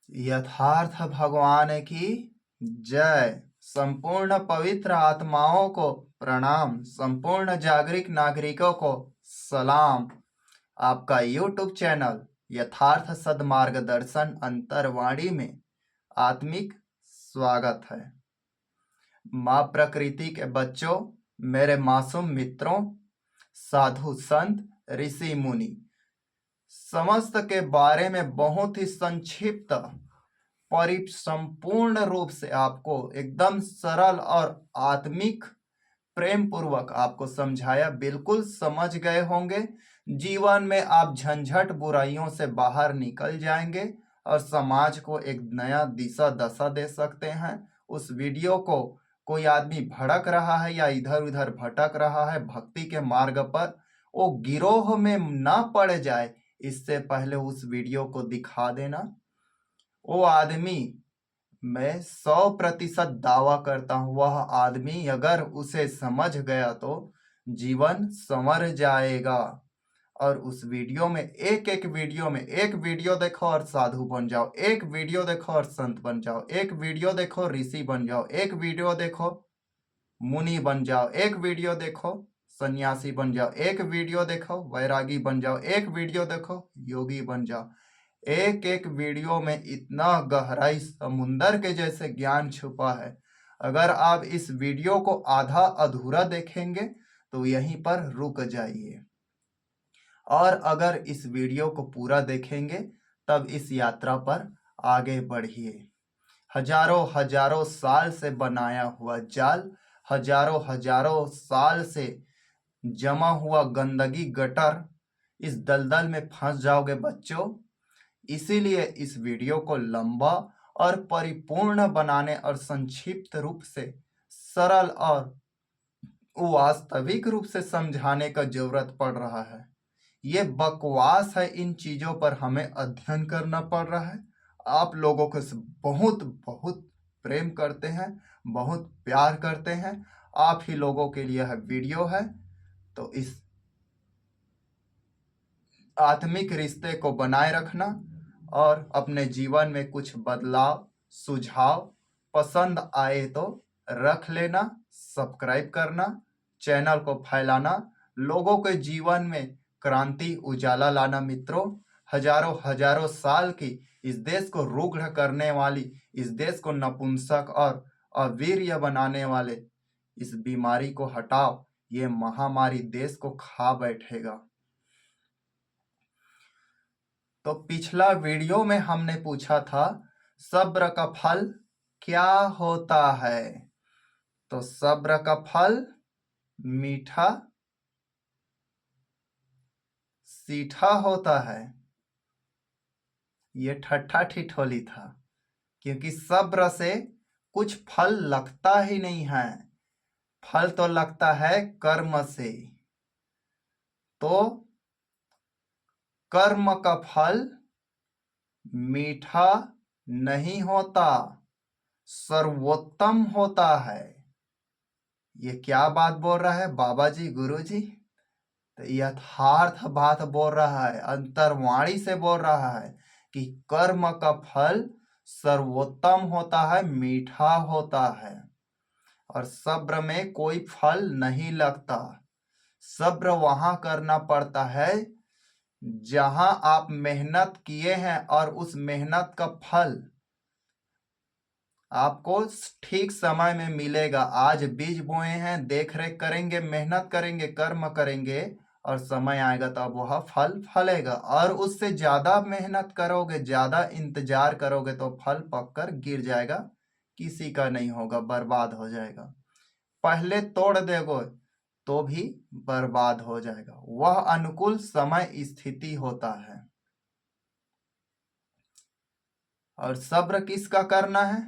यथार्थ भगवान की जय। संपूर्ण पवित्र आत्माओं को प्रणाम, संपूर्ण जागृत नागरिकों को सलाम। आपका YouTube चैनल यथार्थ सद्मार्गदर्शन अंतर्वाणी में आत्मिक स्वागत है। माँ प्रकृति के बच्चों, मेरे मासूम मित्रों, साधु संत, ऋषि मुनि, समस्त के बारे में बहुत ही संक्षिप्त संपूर्ण रूप से आपको एकदम सरल और आत्मिक प्रेम पूर्वक आपको समझाया। बिल्कुल समझ गए होंगे। जीवन में आप झंझट बुराइयों से बाहर निकल जाएंगे और समाज को एक नया दिशा दशा दे सकते हैं। उस वीडियो को कोई आदमी भड़क रहा है या इधर उधर भटक रहा है भक्ति के मार्ग पर, वो गिरोह में ना पड़ जाए, इससे पहले उस वीडियो को दिखा देना। वो आदमी, मैं 100% दावा करता हूं, वह आदमी अगर उसे समझ गया तो जीवन संवर जाएगा। और उस वीडियो में एक वीडियो देखो और साधु बन जाओ, एक वीडियो देखो और संत बन जाओ, एक वीडियो देखो ऋषि बन जाओ, एक वीडियो देखो मुनि बन जाओ, एक वीडियो देखो सन्यासी बन जाओ, एक वीडियो देखो वैरागी बन जाओ, एक वीडियो देखो योगी बन जाओ। एक एक वीडियो में इतना गहराई समुंदर के जैसे ज्ञान छुपा है। अगर आप इस वीडियो को आधा अधूरा देखेंगे तो यहीं पर रुक जाइए, और अगर इस वीडियो को पूरा देखेंगे तब इस यात्रा पर आगे बढ़िए। हजारों हजारों साल से बनाया हुआ जाल, हजारों साल से जमा हुआ गंदगी गटर, इस दलदल में फंस जाओगे बच्चों। इसीलिए इस वीडियो को लंबा और परिपूर्ण बनाने और संक्षिप्त रूप से सरल और वास्तविक रूप से समझाने का जरूरत पड़ रहा है। ये बकवास है, इन चीजों पर हमें अध्ययन करना पड़ रहा है। आप लोगों को बहुत बहुत प्रेम करते हैं, बहुत प्यार करते हैं। आप ही लोगों के लिए है वीडियो है, तो इस आत्मिक रिश्ते को बनाए रखना और अपने जीवन में कुछ बदलाव सुझाव पसंद आए तो रख लेना, सब्सक्राइब करना, चैनल को फैलाना, लोगों के जीवन में क्रांति उजाला लाना। मित्रों, हजारों साल की इस देश को रुग्ण करने वाली, इस देश को नपुंसक और अवीर्य बनाने वाले इस बीमारी को हटाओ। ये महामारी देश को खा बैठेगा। तो पिछला वीडियो में हमने पूछा था सब्र का फल क्या होता है। तो सब्र का फल मीठा सीठा होता है। ये ठट्ठा ठिठोली था, क्योंकि सब्र से कुछ फल लगता ही नहीं है। फल तो लगता है कर्म से। तो कर्म का फल मीठा नहीं होता, सर्वोत्तम होता है। ये क्या बात बोल रहा है बाबा जी, गुरु जी? तो यथार्थ बात बोल रहा है, अंतर्वाणी से बोल रहा है कि कर्म का फल सर्वोत्तम होता है, मीठा होता है। और सब्र में कोई फल नहीं लगता। सब्र वहां करना पड़ता है जहां आप मेहनत किए हैं और उस मेहनत का फल आपको ठीक समय में मिलेगा। आज बीज बोए हैं, देख रेख करेंगे, मेहनत करेंगे, कर्म करेंगे, और समय आएगा तब वह फल फलेगा। और उससे ज्यादा मेहनत करोगे, ज्यादा इंतजार करोगे तो फल पककर गिर जाएगा, किसी का नहीं होगा, बर्बाद हो जाएगा। पहले तोड़ देगो तो भी बर्बाद हो जाएगा। वह अनुकूल समय स्थिति होता है। और सब्र किसका करना है?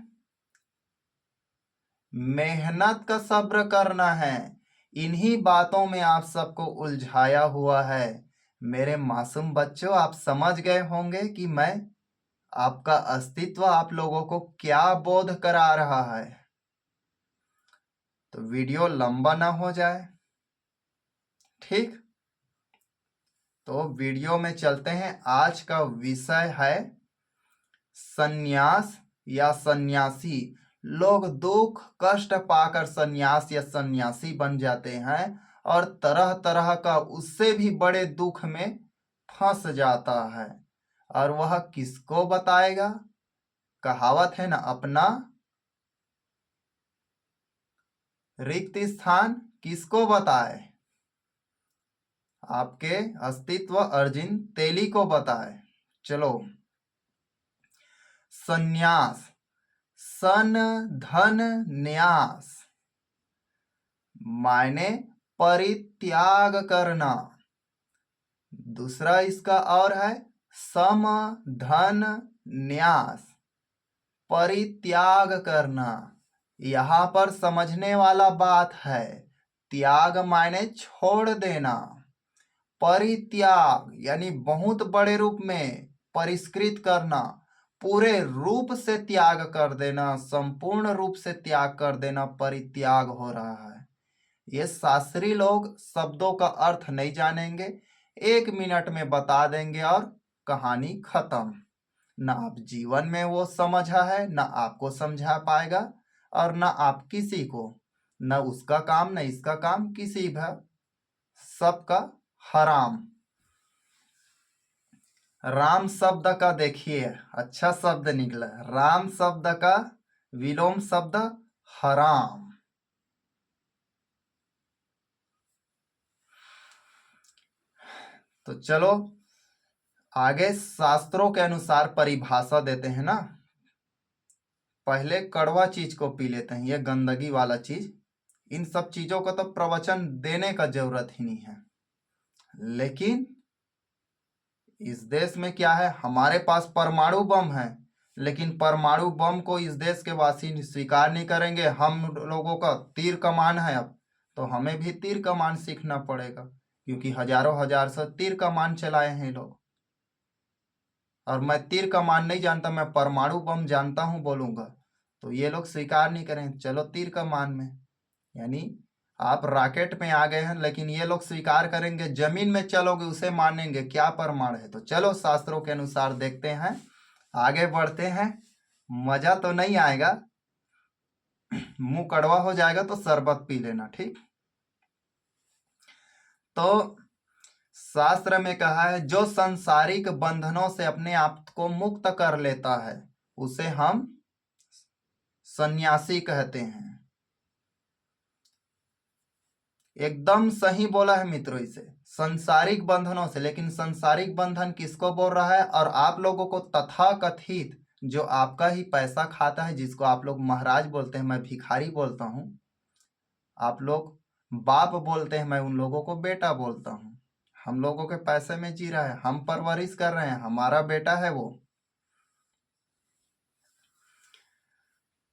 मेहनत का सब्र करना है। इन्हीं बातों में आप सबको उलझाया हुआ है। मेरे मासूम बच्चों, आप समझ गए होंगे कि मैं आपका अस्तित्व आप लोगों को क्या बोध करा रहा है। तो वीडियो लंबा ना हो जाए, ठीक? तो वीडियो में चलते हैं। आज का विषय है सन्यास या सन्यासी, लोग दुख कष्ट पाकर सन्यास या सन्यासी बन जाते हैं और तरह तरह का उससे भी बड़े दुख में फंस जाता है। और वह किसको बताएगा? कहावत है ना, अपना रिक्त स्थान किसको बताए? आपके अस्तित्व अर्जिन तेली को बताए। चलो, सन्यास, सन धन न्यास, मायने परित्याग करना। दूसरा इसका और है सम धन न्यास, परित्याग करना। यहां पर समझने वाला बात है, त्याग मायने छोड़ देना, परित्याग यानी बहुत बड़े रूप में परिष्कृत करना, पूरे रूप से त्याग कर देना, संपूर्ण रूप से त्याग कर देना, परित्याग हो रहा है। ये शास्त्री लोग शब्दों का अर्थ नहीं जानेंगे, 1 मिनट में बता देंगे और कहानी खत्म। ना आप जीवन में वो समझा है, ना आपको समझा पाएगा, और ना आप किसी को, ना उसका काम ना इसका काम, किसी भी सबका हराम। राम शब्द का देखिए अच्छा शब्द निकला, राम शब्द का विलोम शब्द हराम। तो चलो आगे शास्त्रों के अनुसार परिभाषा देते हैं ना। पहले कड़वा चीज को पी लेते हैं, ये गंदगी वाला चीज। इन सब चीजों को तो प्रवचन देने का जरूरत ही नहीं है, लेकिन इस देश में क्या है, हमारे पास परमाणु बम है, लेकिन परमाणु बम को इस देश के वासी स्वीकार नहीं करेंगे। हम लोगों का तीर कमान है अब, तो हमें भी तीर कमान सीखना पड़ेगा, क्योंकि हजारों हजार से तीर कमान चलाए हैं लोग। और मैं तीर कमान नहीं जानता, मैं परमाणु बम जानता हूं बोलूंगा, तो ये लोग स्वीकार नहीं करें। चलो तीर कमान में, यानी आप रॉकेट में आ गए हैं, लेकिन ये लोग स्वीकार करेंगे जमीन में चलोगे उसे मानेंगे क्या प्रमाण है। तो चलो शास्त्रों के अनुसार देखते हैं, आगे बढ़ते हैं। मजा तो नहीं आएगा, मुंह कड़वा हो जाएगा तो शरबत पी लेना, ठीक। तो शास्त्र में कहा है, जो सांसारिक बंधनों से अपने आप को मुक्त कर लेता है उसे हम सन्यासी कहते हैं। एकदम सही बोला है मित्रों, इसे संसारिक बंधनों से। लेकिन संसारिक बंधन किसको बोल रहा है? और आप लोगों को तथा कथित जो आपका ही पैसा खाता है, जिसको आप लोग महाराज बोलते हैं, मैं भिखारी बोलता हूं, आप लोग बाप बोलते हैं, मैं उन लोगों को बेटा बोलता हूं। हम लोगों के पैसे में जी रहा है, हम परवरिश कर रहे हैं, हमारा बेटा है वो।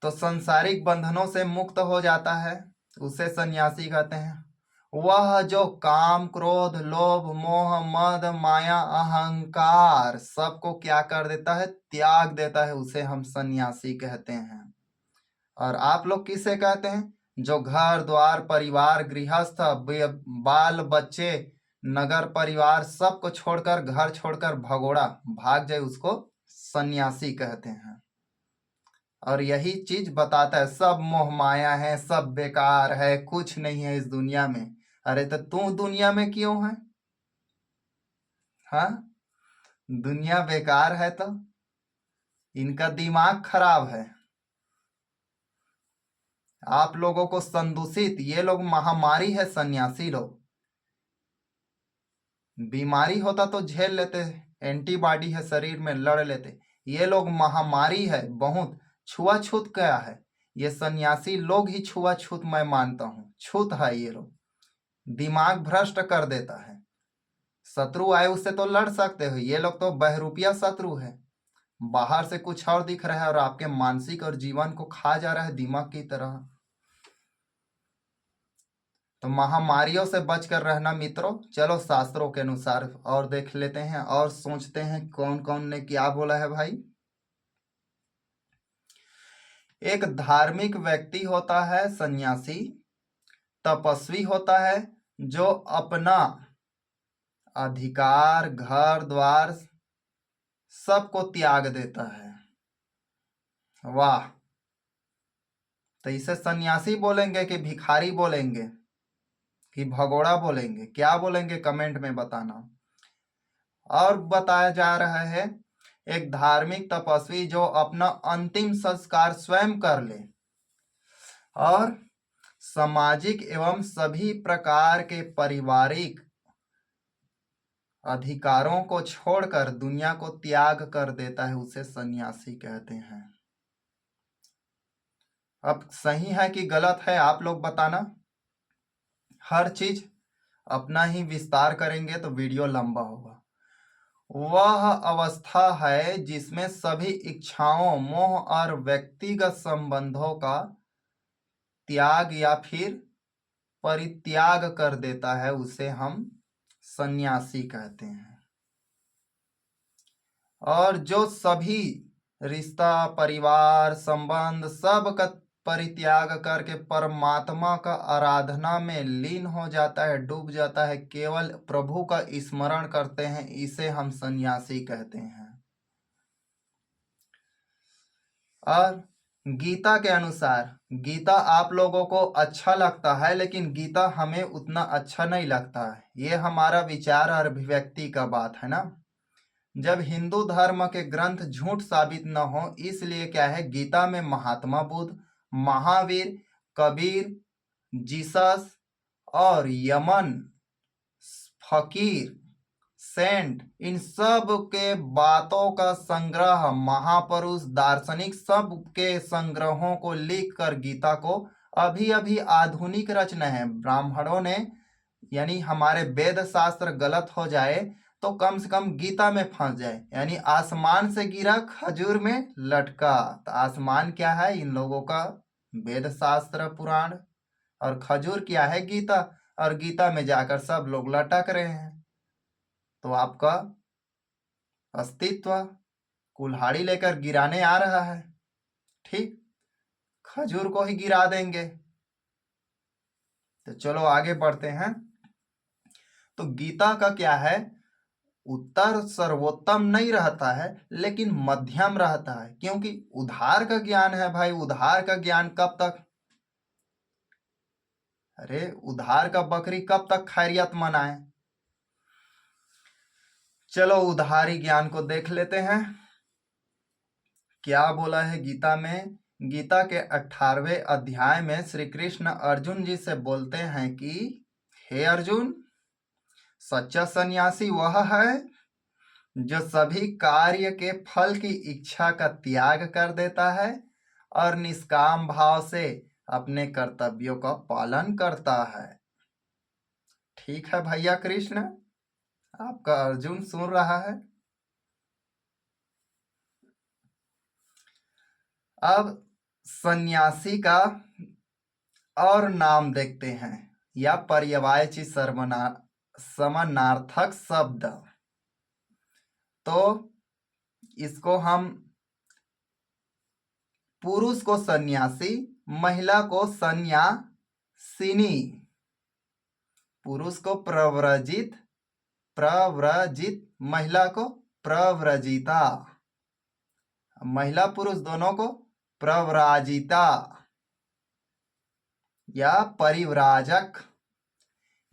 तो संसारिक बंधनों से मुक्त हो जाता है उसे सन्यासी कहते हैं। वह जो काम क्रोध लोभ मोह मद माया अहंकार सबको क्या कर देता है? त्याग देता है, उसे हम सन्यासी कहते हैं। और आप लोग किसे कहते हैं? जो घर द्वार परिवार गृहस्थ बाल बच्चे नगर परिवार सबको छोड़कर, घर छोड़कर भगोड़ा भाग जाए, उसको सन्यासी कहते हैं। और यही चीज बताता है, सब मोह माया है, सब बेकार है, कुछ नहीं है इस दुनिया में। अरे तो तू दुनिया में क्यों है? हाँ, दुनिया बेकार है तो इनका दिमाग खराब है। आप लोगों को संदूषित, ये लोग महामारी है सन्यासी लोग। बीमारी होता तो झेल लेते, एंटीबॉडी है शरीर में, लड़ लेते। ये लोग महामारी है बहुत, छुआछूत क्या है, ये सन्यासी लोग ही छुआछूत मैं मानता हूँ, छूत है ये लोग। दिमाग भ्रष्ट कर देता है। शत्रु आए उससे तो लड़ सकते हो, ये लोग तो बहरूपिया शत्रु है, बाहर से कुछ और दिख रहा है और आपके मानसिक और जीवन को खा जा रहा है दिमाग की तरह। तो महामारियों से बचकर रहना मित्रों। चलो शास्त्रों के अनुसार और देख लेते हैं और सोचते हैं कौन कौन ने क्या बोला है भाई। एक धार्मिक व्यक्ति होता है सन्यासी, तपस्वी होता है जो अपना अधिकार घर द्वार सबको त्याग देता है। वाह। तो इसे सन्यासी बोलेंगे कि भिखारी बोलेंगे कि भगोड़ा बोलेंगे, क्या बोलेंगे कमेंट में बताना। और बताया जा रहा है एक धार्मिक तपस्वी जो अपना अंतिम संस्कार स्वयं कर ले और सामाजिक एवं सभी प्रकार के पारिवारिक अधिकारों को छोड़कर दुनिया को त्याग कर देता है, उसे सन्यासी कहते हैं। अब सही है कि गलत है आप लोग बताना। हर चीज अपना ही विस्तार करेंगे तो वीडियो लंबा होगा। वह अवस्था है जिसमें सभी इच्छाओं, मोह और व्यक्तिगत संबंधों का त्याग या फिर परित्याग कर देता है, उसे हम सन्यासी कहते हैं। और जो सभी रिश्ता, परिवार, संबंध सब का परित्याग करके परमात्मा का आराधना में लीन हो जाता है, डूब जाता है, केवल प्रभु का स्मरण करते हैं, इसे हम सन्यासी कहते हैं। और गीता के अनुसार, गीता आप लोगों को अच्छा लगता है लेकिन गीता हमें उतना अच्छा नहीं लगता है, ये हमारा विचार और अभिव्यक्ति का बात है ना। जब हिंदू धर्म के ग्रंथ झूठ साबित न हो, इसलिए क्या है, गीता में महात्मा बुद्ध, महावीर, कबीर, जीसस और यमन, फकीर, सेंट, इन सब के बातों का संग्रह, महापुरुष दार्शनिक सब के संग्रहों को लिखकर गीता को अभी अभी आधुनिक रचना है ब्राह्मणों ने, यानी हमारे वेद शास्त्र गलत हो जाए तो कम से कम गीता में फंस जाए, यानी आसमान से गिरा खजूर में लटका। तो आसमान क्या है, इन लोगों का वेद शास्त्र पुराण, और खजूर क्या है, गीता, और गीता में जाकर सब लोग लटक रहे हैं। तो आपका अस्तित्व कुल्हाड़ी लेकर गिराने आ रहा है, ठीक, खजूर को ही गिरा देंगे। तो चलो आगे बढ़ते हैं। तो गीता का क्या है, उत्तर सर्वोत्तम नहीं रहता है लेकिन मध्यम रहता है, क्योंकि उधार का ज्ञान है भाई। उधार का ज्ञान कब तक, अरे उधार का बकरी कब तक खैरियत मनाए। चलो उधारी ज्ञान को देख लेते हैं, क्या बोला है गीता में। गीता के 18वें अध्याय में श्री कृष्ण अर्जुन जी से बोलते हैं कि हे अर्जुन, सच्चा सन्यासी वह है जो सभी कार्य के फल की इच्छा का त्याग कर देता है और निष्काम भाव से अपने कर्तव्यों का पालन करता है। ठीक है भैया कृष्ण, आपका अर्जुन सुन रहा है। अब सन्यासी का और नाम देखते हैं, या पर्यायवाची समानार्थक शब्द। तो इसको हम, पुरुष को सन्यासी, महिला को सन्यासिनी, पुरुष को प्रव्रजित, महिला को प्रव्रजिता, महिला पुरुष दोनों को प्रव्राजिता या परिव्राजक।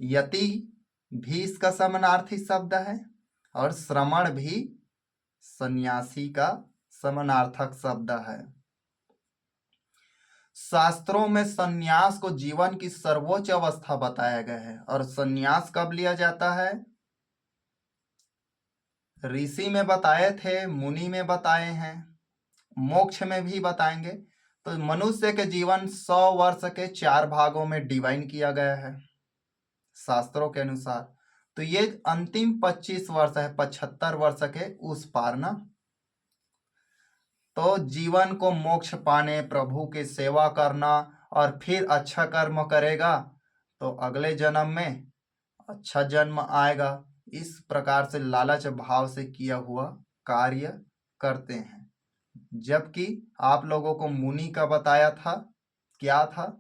यति भी इसका समानार्थी शब्द है और श्रमण भी सन्यासी का समानार्थक शब्द है। शास्त्रों में सन्यास को जीवन की सर्वोच्च अवस्था बताया गया है। और सन्यास कब लिया जाता है, ऋषि में बताए थे, मुनि में बताए हैं, मोक्ष में भी बताएंगे। तो मनुष्य के जीवन 100 वर्ष के 4 भागों में डिवाइन किया गया है शास्त्रों के अनुसार। तो ये अंतिम 25 वर्ष है, 75 वर्ष के उस पार ना। तो जीवन को मोक्ष पाने, प्रभु की सेवा करना और फिर अच्छा कर्म करेगा तो अगले जन्म में अच्छा जन्म आएगा। इस प्रकार से लालच भाव से किया हुआ कार्य करते हैं। जबकि आप लोगों को मुनि का बताया था, क्या था,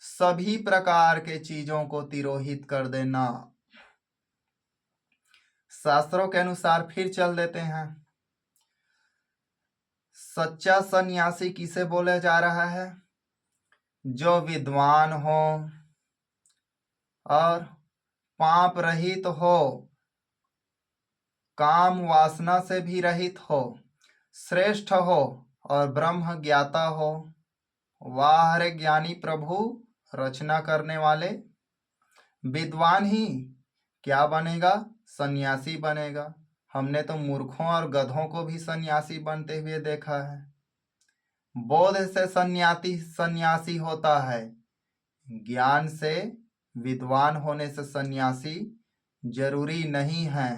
सभी प्रकार के चीजों को तिरोहित कर देना। शास्त्रों के अनुसार फिर चल देते हैं। सच्चा सन्यासी किसे बोला जा रहा है? जो विद्वान हो और पाप रहित हो, काम वासना से भी रहित हो, श्रेष्ठ हो और ब्रह्म ज्ञाता हो। वाह रे ज्ञानी प्रभु, रचना करने वाले। विद्वान ही क्या बनेगा? सन्यासी बनेगा। हमने तो मूर्खों और गधों को भी सन्यासी बनते हुए देखा है। बोध से सन्यासी होता है, ज्ञान से विद्वान होने से सन्यासी जरूरी नहीं है।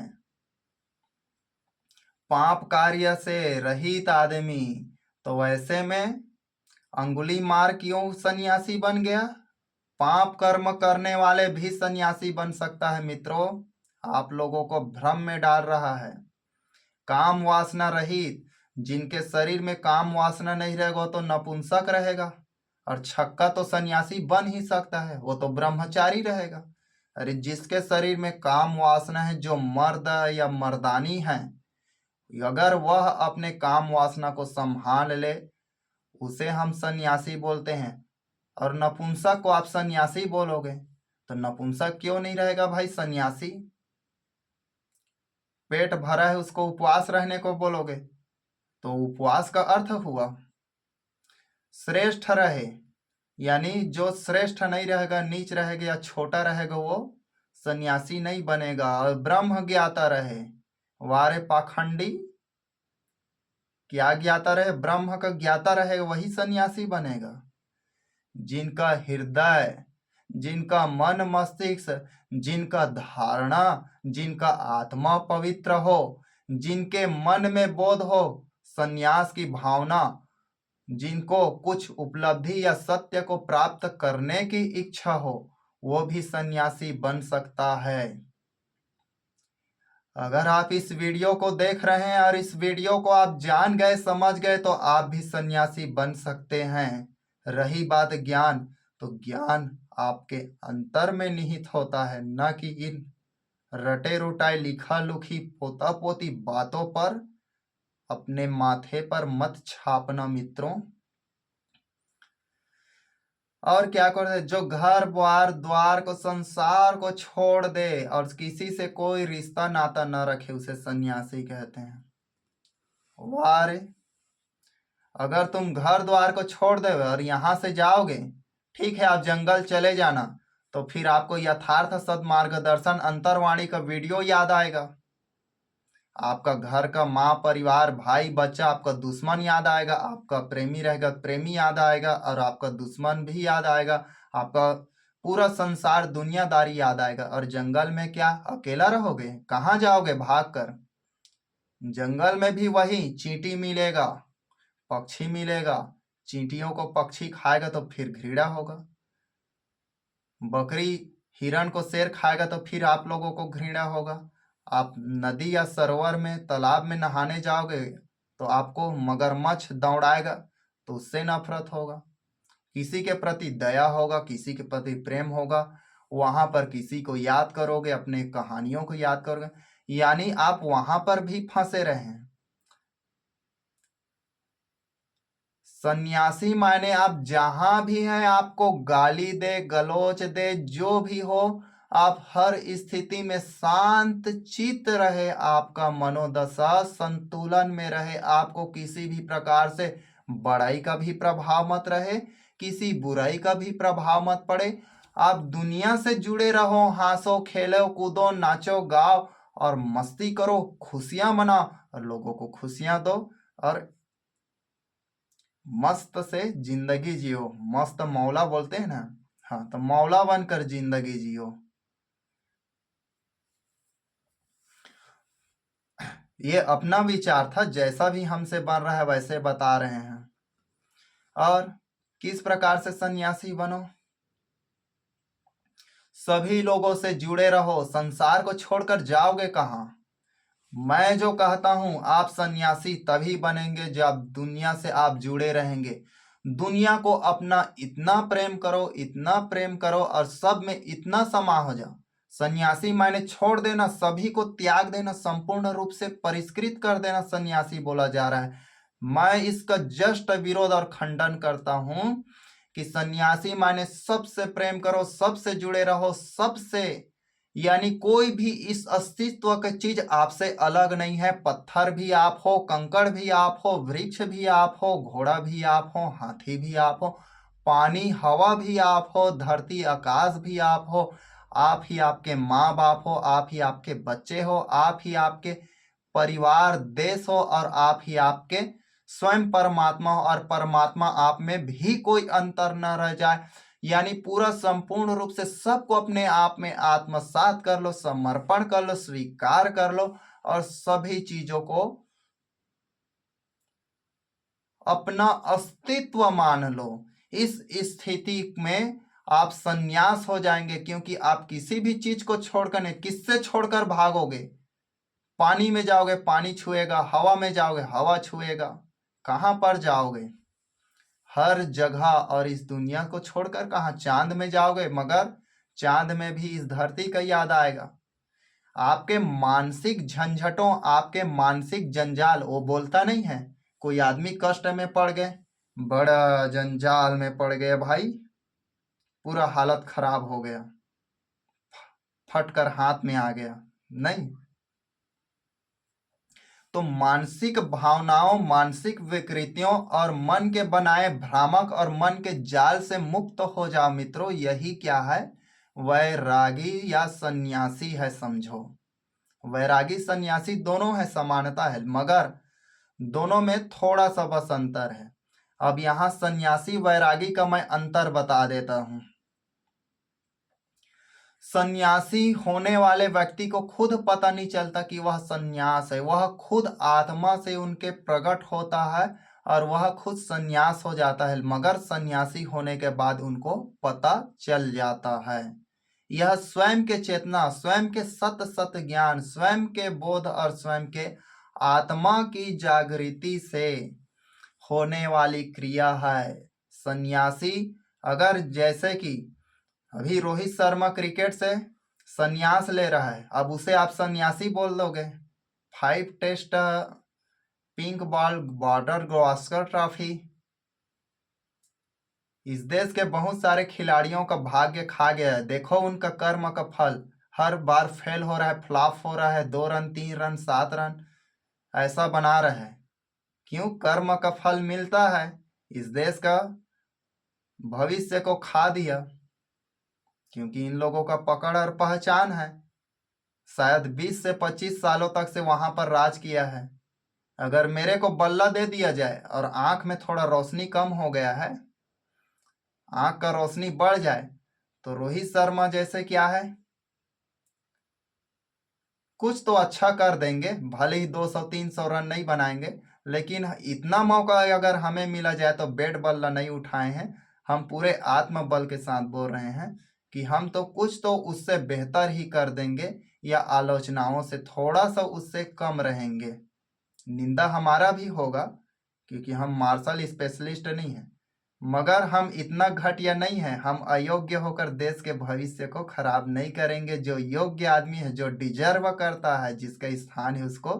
पाप कार्य से रहित आदमी तो वैसे में अंगुली मार क्यों सन्यासी बन गया? पाप कर्म करने वाले भी सन्यासी बन सकता है मित्रों। आप लोगों को भ्रम में डाल रहा है। काम वासना रहित, जिनके शरीर में काम वासना नहीं रहेगा वो तो नपुंसक रहेगा, और छक्का तो सन्यासी बन ही सकता है, वो तो ब्रह्मचारी रहेगा। अरे जिसके शरीर में काम वासना है, जो मर्द या मर्दानी है, अगर वह अपने काम वासना को संभाल ले, उसे हम सन्यासी बोलते हैं। और नपुंसक को आप सन्यासी बोलोगे तो नपुंसक क्यों नहीं रहेगा भाई सन्यासी? पेट भरा है उसको उपवास रहने को बोलोगे तो उपवास का अर्थ हुआ श्रेष्ठ रहे, यानी जो श्रेष्ठ नहीं रहेगा, नीच रहेगा या छोटा रहेगा, वो सन्यासी नहीं बनेगा। और ब्रह्म ज्ञाता रहे, वारे पाखंडी, क्या ज्ञाता रहे? ब्रह्म का ज्ञाता रहे, वही सन्यासी बनेगा। जिनका हृदय, जिनका मन मस्तिष्क, जिनका धारणा, जिनका आत्मा पवित्र हो, जिनके मन में बोध हो सन्यास की भावना, जिनको कुछ उपलब्धि या सत्य को प्राप्त करने की इच्छा हो, वो भी सन्यासी बन सकता है। अगर आप इस वीडियो को देख रहे हैं और इस वीडियो को आप जान गए, समझ गए, तो आप भी सन्यासी बन सकते हैं। रही बात ज्ञान, तो ज्ञान आपके अंतर में निहित होता है, न कि इन रटे रुटाए लिखा लुखी पोता पोती बातों पर अपने माथे पर मत छापना मित्रों। और क्या कर दे? जो घर बार द्वार को, संसार को छोड़ दे और किसी से कोई रिश्ता नाता न रखे, उसे सन्यासी कहते हैं। वाह रे, अगर तुम घर द्वार को छोड़ दे और यहां से जाओगे, ठीक है आप जंगल चले जाना, तो फिर आपको यथार्थ सदमार्गदर्शन अंतरवाणी का वीडियो याद आएगा। आपका घर का माँ, परिवार, भाई, बच्चा आपका दुश्मन याद आएगा। आपका प्रेमी रहेगा, प्रेमी याद आएगा, और आपका दुश्मन भी याद आएगा। आपका पूरा संसार, दुनियादारी याद आएगा। और जंगल में क्या अकेला रहोगे? कहाँ जाओगे भाग कर? जंगल में भी वही चींटी मिलेगा, पक्षी मिलेगा। चींटियों को पक्षी खाएगा तो फिर घृणा होगा। बकरी हिरण को शेर खाएगा तो फिर आप लोगों को घृणा होगा। आप नदी या सरोवर में, तालाब में नहाने जाओगे तो आपको मगरमच्छ दौड़ाएगा तो उससे नफरत होगा। किसी के प्रति दया होगा, किसी के प्रति प्रेम होगा, वहां पर किसी को याद करोगे, अपने कहानियों को याद करोगे, यानी आप वहां पर भी फंसे रहे हैं। सन्यासी मायने आप जहां भी हैं, आपको गाली दे, गलोच दे, जो भी हो, आप हर स्थिति में शांत चित्त रहे, आपका मनोदशा संतुलन में रहे, आपको किसी भी प्रकार से बड़ाई का भी प्रभाव मत रहे, किसी बुराई का भी प्रभाव मत पड़े। आप दुनिया से जुड़े रहो, हंसो, खेलो, कूदो, नाचो, गाओ और मस्ती करो, खुशियां मनाओ और लोगों को खुशियां दो, और मस्त से जिंदगी जियो। मस्त मौला बोलते हैं ना, हाँ, तो मौला बनकर जिंदगी जियो। ये अपना विचार था, जैसा भी हमसे बन रहा है वैसे बता रहे हैं। और किस प्रकार से सन्यासी बनो? सभी लोगों से जुड़े रहो, संसार को छोड़कर जाओगे कहाँ? मैं जो कहता हूं, आप सन्यासी तभी बनेंगे जब दुनिया से आप जुड़े रहेंगे। दुनिया को अपना इतना प्रेम करो, इतना प्रेम करो और सब में इतना समा हो जाओ। सन्यासी मायने छोड़ देना, सभी को त्याग देना, संपूर्ण रूप से परिष्कृत कर देना सन्यासी बोला जा रहा है। मैं इसका जस्ट विरोध और खंडन करता हूं कि सन्यासी माने सबसे प्रेम करो, सबसे जुड़े रहो, सबसे, यानी कोई भी इस अस्तित्व की चीज आपसे अलग नहीं है। पत्थर भी आप हो, कंकड़ भी आप हो, वृक्ष भी आप हो, घोड़ा भी आप हो, हाथी भी आप हो, पानी हवा भी आप हो, धरती आकाश भी आप ही आपके माँ बाप हो, आप ही आपके बच्चे हो, आप ही आपके परिवार देश हो, और आप ही आपके स्वयं परमात्मा हो, और परमात्मा आप में भी कोई अंतर न रह जाए। यानी पूरा संपूर्ण रूप से सबको अपने आप में आत्मसात कर लो, समर्पण कर लो, स्वीकार कर लो, और सभी चीजों को अपना अस्तित्व मान लो। इस स्थिति में आप संन्यास हो जाएंगे, क्योंकि आप किसी भी चीज को छोड़कर नहीं, किससे छोड़कर भागोगे? पानी में जाओगे, पानी छुएगा, हवा में जाओगे, हवा छुएगा, कहां पर जाओगे? हर जगह। और इस दुनिया को छोड़कर कहां? चांद में जाओगे, मगर चांद में भी इस धरती का याद आएगा। आपके मानसिक झंझटों, आपके मानसिक जंजाल, वो बोलता नहीं है। कोई आदमी कष्ट में पड़ गए, बड़ा जंजाल में पड़ गए भाई, पूरा हालत खराब हो गया, फटकर हाथ में आ गया, नहीं। तो मानसिक भावनाओं, मानसिक विकृतियों और मन के बनाए भ्रामक और मन के जाल से मुक्त हो जाओ मित्रों। यही क्या है? वैरागी या सन्यासी है, समझो। वैरागी सन्यासी दोनों है, समानता है, मगर दोनों में थोड़ा सा बस अंतर है। अब यहां सन्यासी वैरागी का मैं अंतर बता देता हूं। सन्यासी होने वाले व्यक्ति को खुद पता नहीं चलता कि वह सन्यास है, वह खुद आत्मा से उनके प्रकट होता है और वह खुद सन्यास हो जाता है, मगर सन्यासी होने के बाद उनको पता चल जाता है। यह स्वयं के चेतना, स्वयं के सत सत ज्ञान, स्वयं के बोध और स्वयं के आत्मा की जागृति से होने वाली क्रिया है। सन्यासी, अगर जैसे कि अभी रोहित शर्मा क्रिकेट से संन्यास ले रहा है, अब उसे आप सन्यासी बोल दोगे? 5 test pink ball Border Gavaskar trophy, इस देश के बहुत सारे खिलाड़ियों का भाग्य खा गया है। देखो उनका कर्म का फल, हर बार फेल हो रहा है, फ्लॉप हो रहा है, 2 रन 3 रन 7 रन ऐसा बना रहा है। क्यों? कर्म का फल मिलता है, इस देश का भविष्य को खा दिया, क्योंकि इन लोगों का पकड़ और पहचान है। शायद 20 से 25 सालों तक से वहां पर राज किया है। अगर मेरे को बल्ला दे दिया जाए और आंख में थोड़ा रोशनी कम हो गया है, आंख का रोशनी बढ़ जाए, तो रोहित शर्मा जैसे क्या है, कुछ तो अच्छा कर देंगे, भले ही 200-300 रन नहीं बनाएंगे, लेकिन इतना मौका अगर हमें मिला जाए तो बैट बल्ला नहीं उठाए हैं। हम पूरे आत्मबल के साथ बोल रहे हैं कि हम तो कुछ तो उससे बेहतर ही कर देंगे, या आलोचनाओं से थोड़ा सा उससे कम रहेंगे। निंदा हमारा भी होगा, क्योंकि हम मार्शल स्पेशलिस्ट नहीं है, मगर हम इतना घटिया नहीं है, हम अयोग्य होकर देश के भविष्य को खराब नहीं करेंगे। जो योग्य आदमी है, जो डिजर्व करता है, जिसका स्थान है, उसको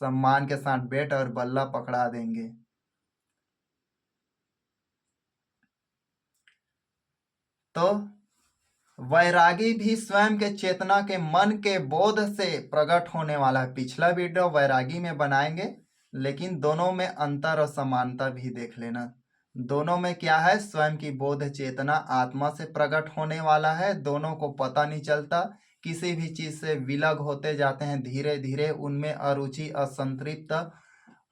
सम्मान के साथ बैट और बल्ला पकड़ा देंगे। तो वैरागी भी स्वयं के चेतना के मन के बोध से प्रकट होने वाला है। पिछला वीडियो वैरागी में बनाएंगे, लेकिन दोनों में अंतर और समानता भी देख लेना। दोनों में क्या है? स्वयं की बोध चेतना आत्मा से प्रकट होने वाला है। दोनों को पता नहीं चलता, किसी भी चीज से विलग होते जाते हैं, धीरे धीरे उनमें अरुचि, असंतृप्त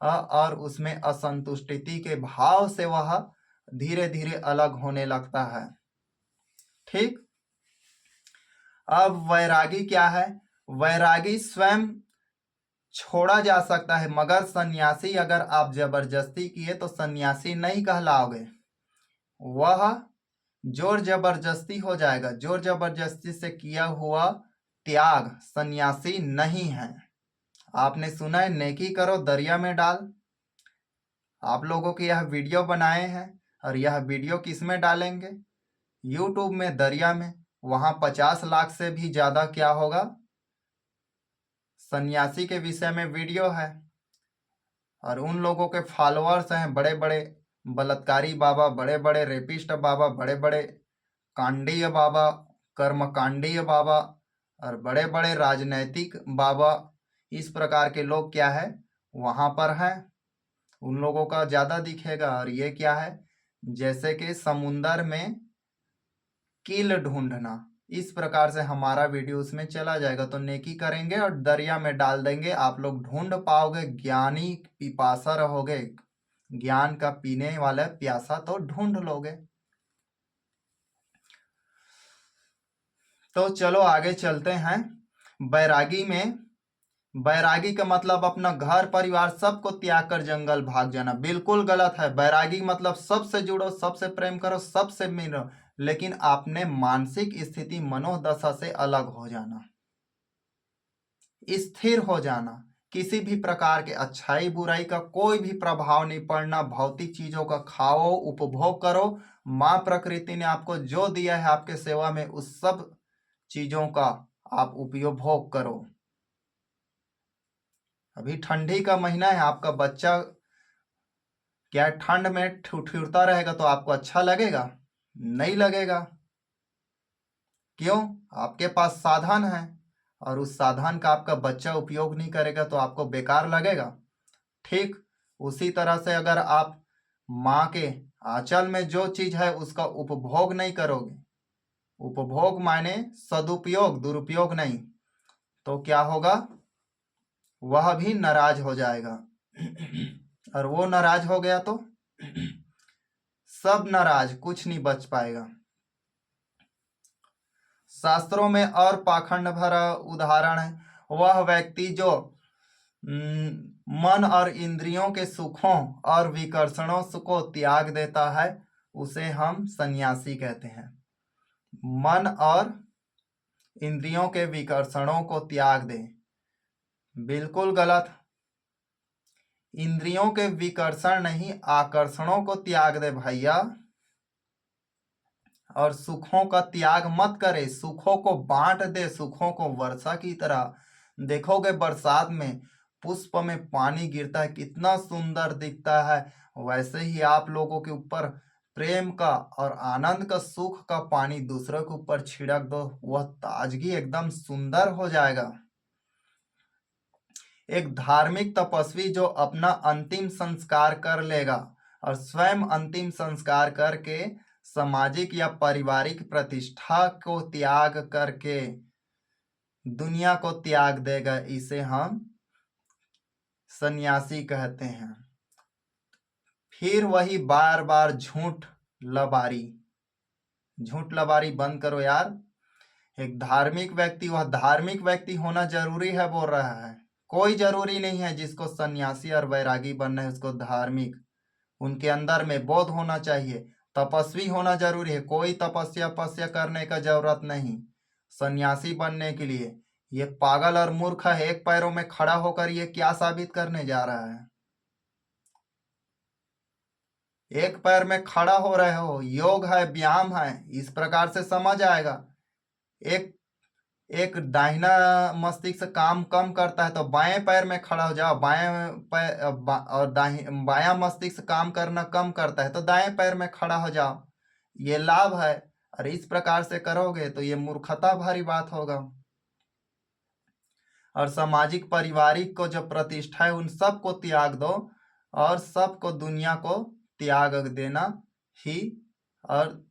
और उसमें असंतुष्टि के भाव से वह धीरे धीरे अलग होने लगता है। ठीक। अब वैरागी क्या है? वैरागी स्वयं छोड़ा जा सकता है, मगर सन्यासी अगर आप जबरदस्ती किए तो सन्यासी नहीं कहलाओगे, वह जोर जबरदस्ती हो जाएगा। जोर जबरदस्ती से किया हुआ त्याग सन्यासी नहीं है। आपने सुना है, नेकी करो दरिया में डाल। आप लोगों के यह वीडियो बनाए हैं, और यह वीडियो किस में डालेंगे? यूट्यूब में, दरिया में। वहां 50 लाख से भी ज्यादा क्या होगा, सन्यासी के विषय में वीडियो है। और उन लोगों के फॉलोअर्स हैं बड़े बड़े बलात्कारी बाबा, बड़े बड़े रेपिस्ट बाबा, बड़े बड़े कांडीय बाबा, कर्मकांडीय बाबा और बड़े बड़े राजनैतिक बाबा। इस प्रकार के लोग क्या है वहां पर हैं, उन लोगों का ज्यादा दिखेगा। और ये क्या है, जैसे कि समुंदर में कील ढूंढना, इस प्रकार से हमारा वीडियो उसमें चला जाएगा। तो नेकी करेंगे और दरिया में डाल देंगे, आप लोग ढूंढ पाओगे, ज्ञानी पिपासा रहोगे, ज्ञान का पीने वाला प्यासा तो ढूंढ लोगे। तो चलो आगे चलते हैं। बैरागी में, बैरागी का मतलब अपना घर परिवार सबको त्याग कर जंगल भाग जाना, बिल्कुल गलत है। बैरागी मतलब सबसे जुड़ो, सबसे प्रेम करो, सबसे मिलो, लेकिन आपने मानसिक स्थिति मनोदशा से अलग हो जाना, स्थिर हो जाना, किसी भी प्रकार के अच्छाई बुराई का कोई भी प्रभाव नहीं पड़ना, भौतिक चीजों का खाओ, उपभोग करो, माँ प्रकृति ने आपको जो दिया है आपके सेवा में उस सब चीजों का आप उपयोग करो। अभी ठंडी का महीना है, आपका बच्चा क्या ठंड में ठिठुरता रहेगा तो आपको अच्छा लगेगा? नहीं लगेगा। क्यों? आपके पास साधन है और उस साधन का आपका बच्चा उपयोग नहीं करेगा तो आपको बेकार लगेगा। ठीक उसी तरह से अगर आप माँ के आंचल में जो चीज है उसका उपभोग नहीं करोगे, उपभोग माने सदुपयोग, दुरुपयोग नहीं, तो क्या होगा, वह भी नाराज हो जाएगा। और वो नाराज हो गया तो सब नाराज, कुछ नहीं बच पाएगा। शास्त्रों में और पाखंड भरा उदाहरण है, वह व्यक्ति जो मन और इंद्रियों के सुखों और विकर्षणों को त्याग देता है उसे हम सन्यासी कहते हैं। मन और इंद्रियों के विकर्षणों को त्याग दे, बिल्कुल गलत। इंद्रियों के विकर्षण नहीं, आकर्षणों को त्याग दे भैया। और सुखों का त्याग मत करे, सुखों को बांट दे, सुखों को वर्षा की तरह। देखोगे बरसात में पुष्प में पानी गिरता है कितना सुंदर दिखता है, वैसे ही आप लोगों के ऊपर प्रेम का और आनंद का, सुख का पानी दूसरों के ऊपर छिड़क दो, वह ताजगी एकदम सुंदर हो जाएगा। एक धार्मिक तपस्वी जो अपना अंतिम संस्कार कर लेगा और स्वयं अंतिम संस्कार करके सामाजिक या पारिवारिक प्रतिष्ठा को त्याग करके दुनिया को त्याग देगा, इसे हम सन्यासी कहते हैं। फिर वही बार बार झूठ लबारी, झूठ लबारी बंद करो यार। एक धार्मिक व्यक्ति, वह धार्मिक व्यक्ति होना जरूरी है बोल रहा है, कोई जरूरी नहीं है जिसको सन्यासी और वैरागी बनना है उसको धार्मिक, उनके अंदर में बोध होना चाहिए। तपस्वी होना जरूरी है, कोई तपस्या पस्या करने का जरूरत नहीं सन्यासी बनने के लिए। ये पागल और मूर्ख है, एक पैरों में खड़ा होकर ये क्या साबित करने जा रहा है? एक पैर में खड़ा हो रहे हो, योग है, व्यायाम है, इस प्रकार से समझ आएगा। एक एक दाहिना मस्तिष्क काम कम करता है तो बाएं पैर में खड़ा हो जाओ, बाएं पैर और बायां मस्तिष्क काम करना कम करता है तो दाएं पैर में खड़ा हो जाओ, ये लाभ है। और इस प्रकार से करोगे तो ये मूर्खता भरी बात होगा। और सामाजिक पारिवारिक को जो प्रतिष्ठा है उन सबको त्याग दो और सबको दुनिया को त्याग देना ही और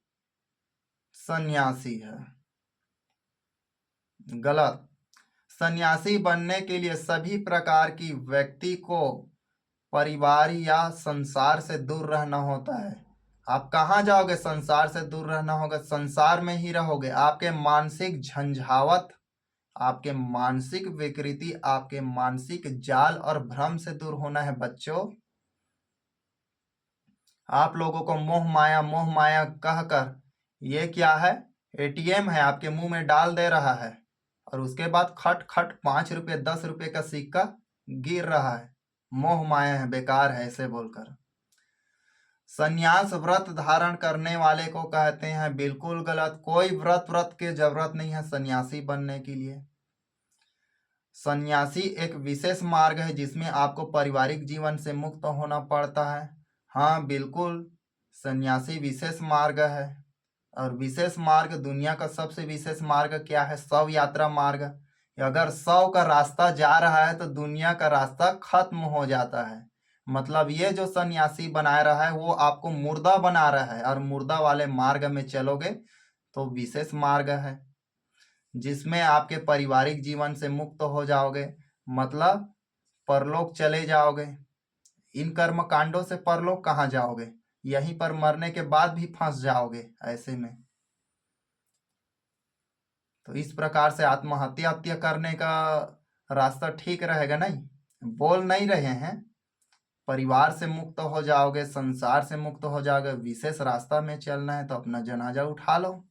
सन्यासी है। गलत। सन्यासी बनने के लिए सभी प्रकार की व्यक्ति को परिवार या संसार से दूर रहना होता है। आप कहाँ जाओगे? संसार से दूर रहना होगा, संसार में ही रहोगे। आपके मानसिक झंझावत, आपके मानसिक विकृति, आपके मानसिक जाल और भ्रम से दूर होना है बच्चों। आप लोगों को मोह माया कहकर, ये क्या है? एटीएम है, आपके मुंह में डाल दे रहा है और उसके बाद खट खट 5 रुपये 10 रुपये का सिक्का गिर रहा है। मोह माया है, बेकार है ऐसे बोलकर। संन्यास व्रत धारण करने वाले को कहते हैं, बिल्कुल गलत। कोई व्रत की जरूरत नहीं है सन्यासी बनने के लिए। सन्यासी एक विशेष मार्ग है जिसमें आपको पारिवारिक जीवन से मुक्त होना पड़ता है। हाँ बिल्कुल, सन्यासी विशेष मार्ग है। और विशेष मार्ग, दुनिया का सबसे विशेष मार्ग क्या है? शव यात्रा मार्ग। अगर शव का रास्ता जा रहा है तो दुनिया का रास्ता खत्म हो जाता है। मतलब ये जो सन्यासी बना रहा है वो आपको मुर्दा बना रहा है, और मुर्दा वाले मार्ग में चलोगे तो विशेष मार्ग है जिसमें आपके पारिवारिक जीवन से मुक्त हो जाओगे, मतलब परलोक चले जाओगे। इन कर्म कांडों से परलोक कहाँ जाओगे? यहीं पर मरने के बाद भी फंस जाओगे ऐसे में। तो इस प्रकार से आत्महत्या हत्या करने का रास्ता ठीक रहेगा नहीं? बोल नहीं रहे हैं, परिवार से मुक्त हो जाओगे, संसार से मुक्त हो जाओगे, विशेष रास्ता में चलना है तो अपना जनाजा उठा लो।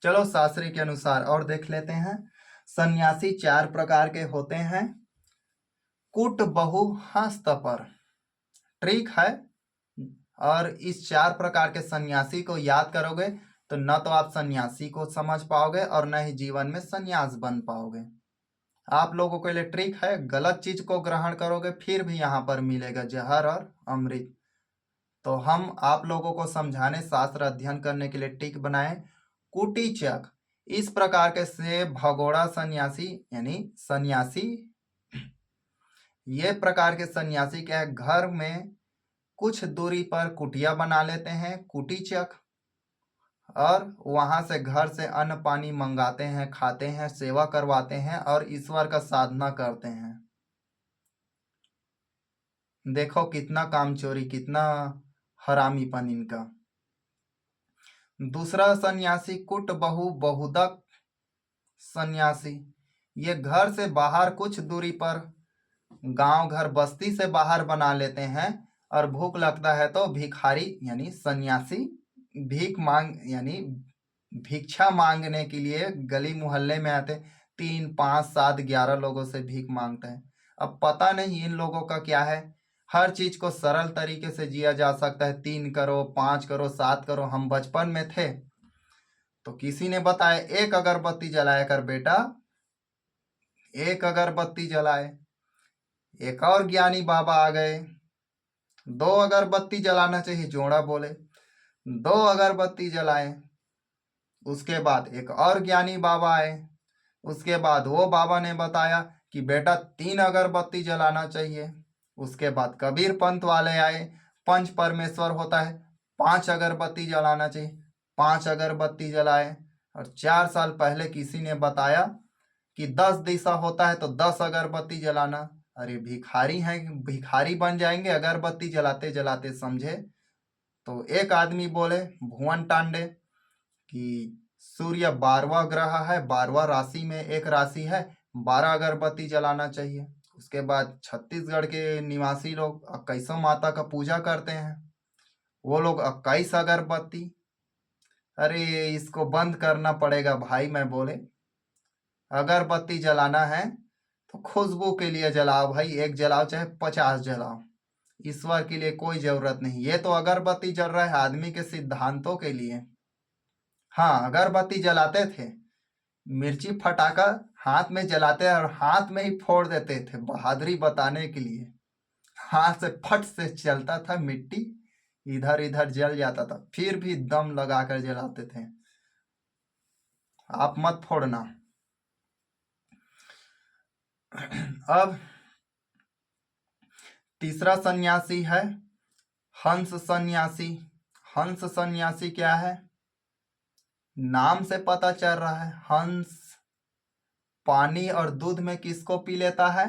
चलो शास्त्र के अनुसार और देख लेते हैं। सन्यासी 4 प्रकार के होते हैं। कुट बहु हस्तपर, ट्रिक है। और इस 4 प्रकार के सन्यासी को याद करोगे तो न तो आप सन्यासी को समझ पाओगे और न ही जीवन में सन्यास बन पाओगे। आप लोगों के लिए ट्रिक है, गलत चीज को ग्रहण करोगे फिर भी यहाँ पर मिलेगा जहर और अमृत। तो हम आप लोगों को समझाने, शास्त्र अध्ययन करने के लिए ट्रिक बनाए। कुटीचक, इस प्रकार के से भगोड़ा सन्यासी यानी सन्यासी, ये प्रकार के सन्यासी क्या है, घर में कुछ दूरी पर कुटिया बना लेते हैं, कुटीचक, और वहां से घर से अन्न पानी मंगाते हैं, खाते हैं, सेवा करवाते हैं और ईश्वर का साधना करते हैं। देखो कितना कामचोरी, कितना हरामीपन इनका। दूसरा सन्यासी कुट बहु बहुदक सन्यासी, ये घर से बाहर कुछ दूरी पर, गांव घर बस्ती से बाहर बना लेते हैं, और भूख लगता है तो भिखारी यानी सन्यासी भीख मांग यानी भिक्षा मांगने के लिए गली मोहल्ले में आते, 3 5 7 11 लोगों से भीख मांगते हैं। अब पता नहीं इन लोगों का क्या है, हर चीज को सरल तरीके से जिया जा सकता है। 3 करो, 5 करो, 7 करो। हम बचपन में थे तो किसी ने बताया, एक अगरबत्ती जलाया कर बेटा, एक अगरबत्ती जलाए। एक और ज्ञानी बाबा आ गए, 2 अगरबत्ती जलाना चाहिए, जोड़ा बोले, 2 अगरबत्ती जलाए। उसके बाद एक और ज्ञानी बाबा आए, उसके बाद वो बाबा ने बताया कि बेटा 3 अगरबत्ती जलाना चाहिए। उसके बाद कबीर पंथ वाले आए, पंच परमेश्वर होता है, 5 अगरबत्ती जलाना चाहिए, 5 अगरबत्ती जलाए। और 4 साल पहले किसी ने बताया कि 10 दिशा होता है तो 10 अगरबत्ती जलाना। अरे भिखारी हैं, भिखारी बन जाएंगे अगरबत्ती जलाते जलाते, समझे? तो एक आदमी बोले, भुवन टांडे, कि सूर्य 12वां ग्रह है, 12वां राशि में एक राशि है, 12 अगरबत्ती जलाना चाहिए। उसके बाद छत्तीसगढ़ के निवासी लोग 21 माता का पूजा करते हैं, वो लोग 21 अगरबत्ती। अरे इसको बंद करना पड़ेगा भाई। मैं बोले अगरबत्ती जलाना है तो खुशबू के लिए जलाओ भाई, एक जलाओ चाहे 50 जलाओ, ईश्वर के लिए कोई जरूरत नहीं। ये तो अगरबत्ती जल रहा है आदमी के सिद्धांतों के लिए। हाँ अगरबत्ती जलाते थे, मिर्ची फटाका हाथ में जलाते और हाथ में ही फोड़ देते थे बहादुरी बताने के लिए। हाथ से फट से चलता था, मिट्टी इधर इधर जल जाता था, फिर भी दम लगाकर जलाते थे। आप मत फोड़ना। अब तीसरा सन्यासी है हंस सन्यासी। हंस सन्यासी क्या है? नाम से पता चल रहा है, हंस पानी और दूध में किसको पी लेता है?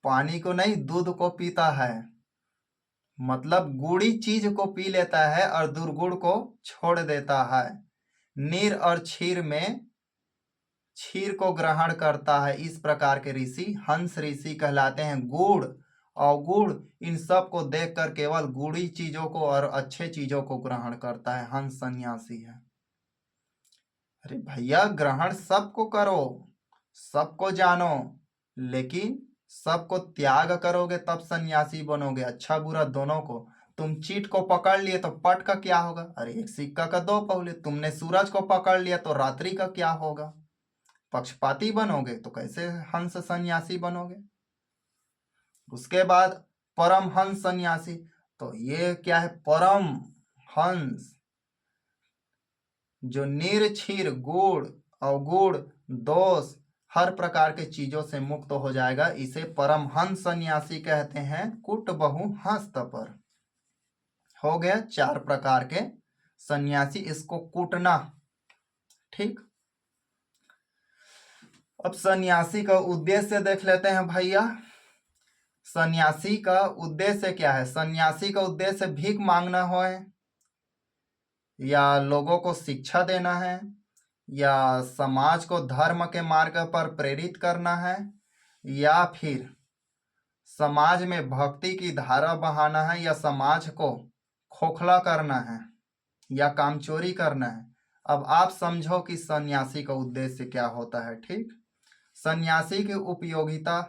पानी को नहीं, दूध को पीता है। मतलब गुड़ी चीज को पी लेता है और दुर्गुण को छोड़ देता है। नीर और क्षीर में क्षीर को ग्रहण करता है। इस प्रकार के ऋषि हंस ऋषि कहलाते हैं। गुड़ और गुड़ इन सब को देखकर केवल गुड़ी चीजों को और अच्छे चीजों को ग्रहण करता है, हंस सन्यासी है। अरे भैया ग्रहण सबको करो, सबको जानो, लेकिन सबको त्याग करोगे तब सन्यासी बनोगे, अच्छा बुरा दोनों को। तुम चीट को पकड़ लिए तो पट का क्या होगा? अरे एक सिक्का का 2 पहलू। तुमने सूरज को पकड़ लिया तो रात्रि का क्या होगा? पक्षपाती बनोगे तो कैसे हंस सन्यासी बनोगे। उसके बाद परम हंस सन्यासी, तो ये क्या है, परम हंस जो निर्छीर गुण अवगुण दोष हर प्रकार के चीजों से मुक्त हो जाएगा, इसे परमहंस सन्यासी कहते हैं। कुट बहु हस्त पर हो गया 4 प्रकार के सन्यासी, इसको कूटना। ठीक, अब सन्यासी का उद्देश्य देख लेते हैं भैया। सन्यासी का उद्देश्य क्या है? सन्यासी का उद्देश्य भीख मांगना हो या लोगों को शिक्षा देना है या समाज को धर्म के मार्ग पर प्रेरित करना है या फिर समाज में भक्ति की धारा बहाना है या समाज को खोखला करना है या कामचोरी करना है। अब आप समझो कि सन्यासी का उद्देश्य क्या होता है। ठीक, सन्यासी की उपयोगिता,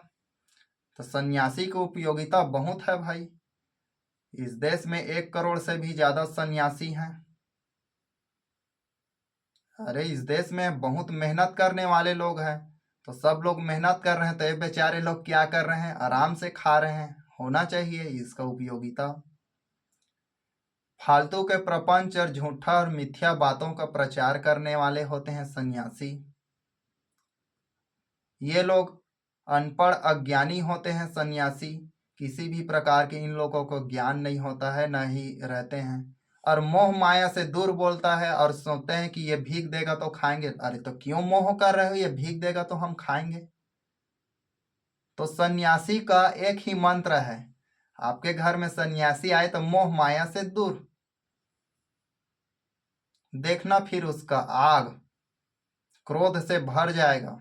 तो सन्यासी की उपयोगिता बहुत है भाई। इस देश में 1 करोड़ से भी ज्यादा सन्यासी हैं। अरे इस देश में बहुत मेहनत करने वाले लोग हैं, तो सब लोग मेहनत कर रहे हैं, तो ये बेचारे लोग क्या कर रहे हैं, आराम से खा रहे हैं। होना चाहिए इसका उपयोगिता। फालतू के प्रपंच और झूठा और मिथ्या बातों का प्रचार करने वाले होते हैं सन्यासी। ये लोग अनपढ़ अज्ञानी होते हैं सन्यासी। किसी भी प्रकार के इन लोगों को ज्ञान नहीं होता है, न ही रहते हैं, और मोह माया से दूर बोलता है और सोचते हैं कि ये भीख देगा तो खाएंगे। अरे तो क्यों मोह कर रहे हो, ये भीख देगा तो हम खाएंगे। तो सन्यासी का एक ही मंत्र है, आपके घर में सन्यासी आए तो मोह माया से दूर। देखना फिर उसका आग क्रोध से भर जाएगा।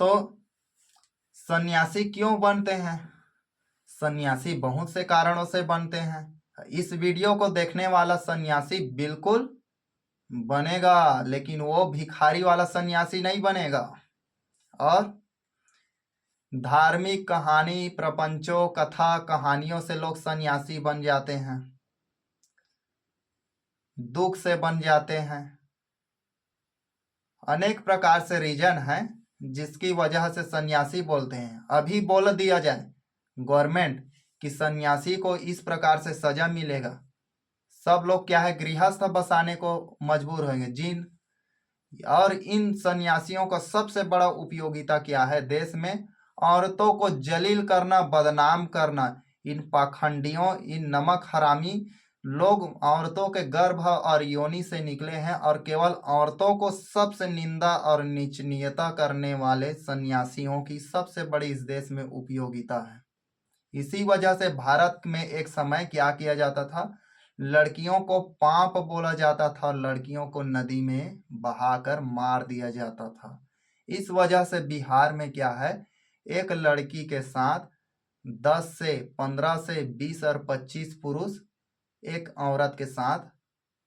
तो सन्यासी क्यों बनते हैं? सन्यासी बहुत से कारणों से बनते हैं। इस वीडियो को देखने वाला सन्यासी बिल्कुल बनेगा, लेकिन वो भिखारी वाला सन्यासी नहीं बनेगा। और धार्मिक कहानी प्रपंचों कथा कहानियों से लोग सन्यासी बन जाते हैं, दुख से बन जाते हैं। अनेक प्रकार से रीजन है जिसकी वजह से सन्यासी बोलते हैं। अभी बोल दिया जाए गवर्नमेंट कि सन्यासी को इस प्रकार से सजा मिलेगा, सब लोग क्या है, गृहस्थ बसाने को मजबूर होंगे जिन। और इन सन्यासियों का सबसे बड़ा उपयोगिता क्या है देश में? औरतों को जलील करना, बदनाम करना। इन पाखंडियों, इन नमक हरामी लोग औरतों के गर्भ और योनि से निकले हैं, और केवल औरतों को सबसे निंदा और नीचनीयता करने वाले सन्यासियों की सबसे बड़ी इस देश में उपयोगिता है। इसी वजह से भारत में एक समय क्या किया जाता था, लड़कियों को पाप बोला जाता था, लड़कियों को नदी में बहाकर मार दिया जाता था। इस वजह से बिहार में क्या है, एक लड़की के साथ 10 से 15 से 20 और 25 पुरुष एक औरत के साथ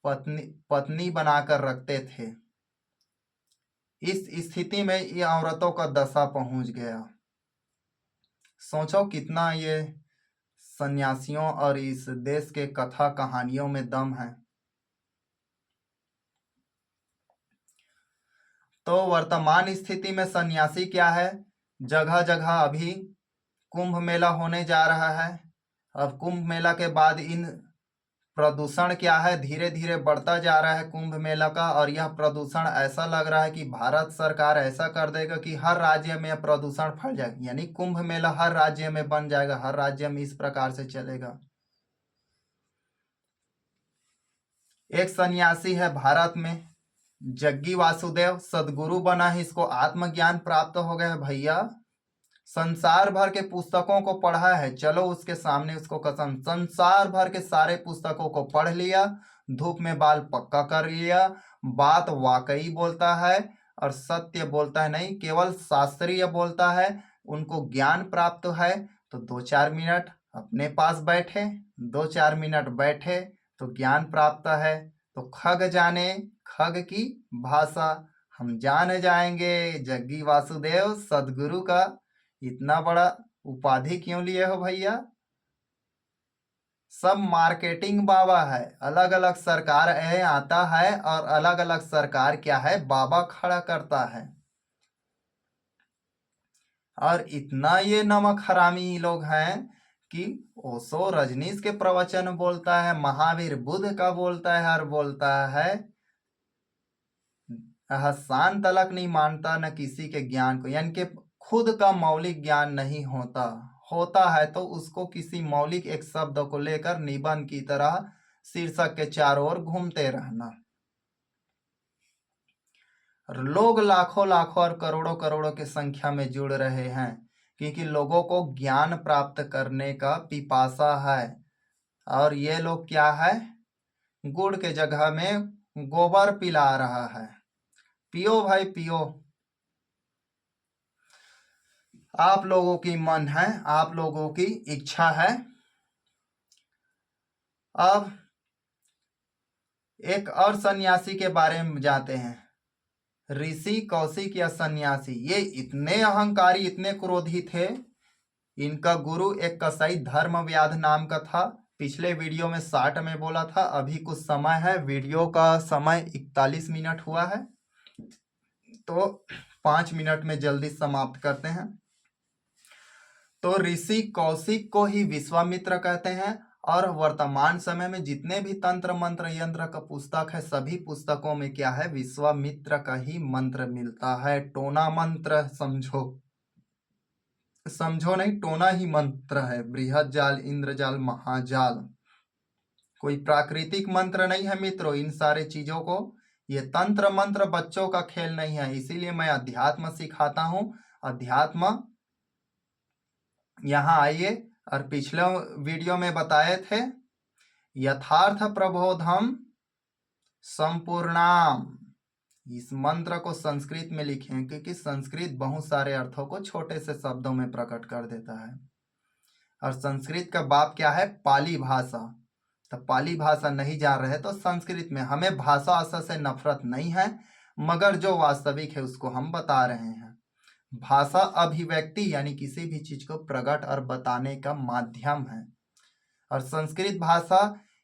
पत्नी बनाकर रखते थे। इस स्थिति में ये औरतों का दशा पहुंच गया। सोचो कितना ये सन्यासियों और इस देश के कथा कहानियों में दम है। तो वर्तमान स्थिति में सन्यासी क्या है, जगह जगह अभी कुंभ मेला होने जा रहा है। अब कुंभ मेला के बाद इन प्रदूषण क्या है, धीरे धीरे बढ़ता जा रहा है कुंभ मेला का। और यह प्रदूषण ऐसा लग रहा है कि भारत सरकार ऐसा कर देगा कि हर राज्य में प्रदूषण फैल जाएगा, यानी कुंभ मेला हर राज्य में बन जाएगा, हर राज्य में इस प्रकार से चलेगा। एक सन्यासी है भारत में, जग्गी वासुदेव, सदगुरु बना है, इसको आत्मज्ञान प्राप्त हो गया है भैया। संसार भर के पुस्तकों को पढ़ा है, चलो उसके सामने उसको कसम, संसार भर के सारे पुस्तकों को पढ़ लिया, धूप में बाल पक्का कर लिया, बात वाकई बोलता है और सत्य बोलता है, नहीं केवल शास्त्रीय बोलता है। उनको ज्ञान प्राप्त है तो 2-4 मिनट अपने पास बैठे, 2-4 मिनट बैठे तो ज्ञान प्राप्त है। तो खग जाने, खग की भाषा हम जान जाएंगे। जग्गी वासुदेव सदगुरु का इतना बड़ा उपाधि क्यों लिए हो भैया? सब मार्केटिंग बाबा है। अलग अलग सरकार आता है और अलग अलग सरकार क्या है, बाबा खड़ा करता है। और इतना ये नमक हरामी लोग हैं कि ओशो रजनीश के प्रवचन बोलता है, महावीर बुद्ध का बोलता है, और बोलता है हसान तलक नहीं मानता न किसी के ज्ञान को, यानी कि खुद का मौलिक ज्ञान नहीं होता, होता है तो उसको किसी मौलिक एक शब्द को लेकर निबंध की तरह शीर्षक के चारों ओर घूमते रहना। लोग लाखों लाखों और करोड़ों करोड़ों की संख्या में जुड़ रहे हैं क्योंकि लोगों को ज्ञान प्राप्त करने का पिपासा है। और ये लोग क्या है, गुड़ के जगह में गोबर पिला रहा है। पियो भाई पियो, आप लोगों की मन है, आप लोगों की इच्छा है। अब एक और सन्यासी के बारे में जानते हैं, ऋषि कौशिक या सन्यासी। ये इतने अहंकारी, इतने क्रोधी थे। इनका गुरु एक कसाई धर्मव्याध नाम का था। पिछले वीडियो में 60 में बोला था, अभी कुछ समय है, वीडियो का समय 41 मिनट हुआ है, तो 5 मिनट में जल्दी समाप्त करते हैं। तो ऋषि कौशिक को ही विश्वामित्र कहते हैं। और वर्तमान समय में जितने भी तंत्र मंत्र यंत्र का पुस्तक है, सभी पुस्तकों में क्या है, विश्वामित्र का ही मंत्र मिलता है। टोना मंत्र समझो, समझो नहीं, टोना ही मंत्र है। बृहद जाल, इंद्रजाल, महाजाल, कोई प्राकृतिक मंत्र नहीं है मित्रों। इन सारे चीजों को, ये तंत्र मंत्र बच्चों का खेल नहीं है, इसीलिए मैं अध्यात्म सिखाता हूँ। अध्यात्म, यहाँ आइए। और पिछले वीडियो में बताए थे यथार्थ प्रबोधम संपूर्णाम। इस मंत्र को संस्कृत में लिखें क्योंकि संस्कृत बहुत सारे अर्थों को छोटे से शब्दों में प्रकट कर देता है। और संस्कृत का बाप क्या है, पाली भाषा। तो पाली भाषा नहीं जान रहे तो संस्कृत में, हमें भाषा से नफरत नहीं है, मगर जो वास्तविक है उसको हम बता रहे हैं। भाषा अभिव्यक्ति यानी किसी भी चीज को प्रकट और बताने का माध्यम है। और संस्कृत भाषा,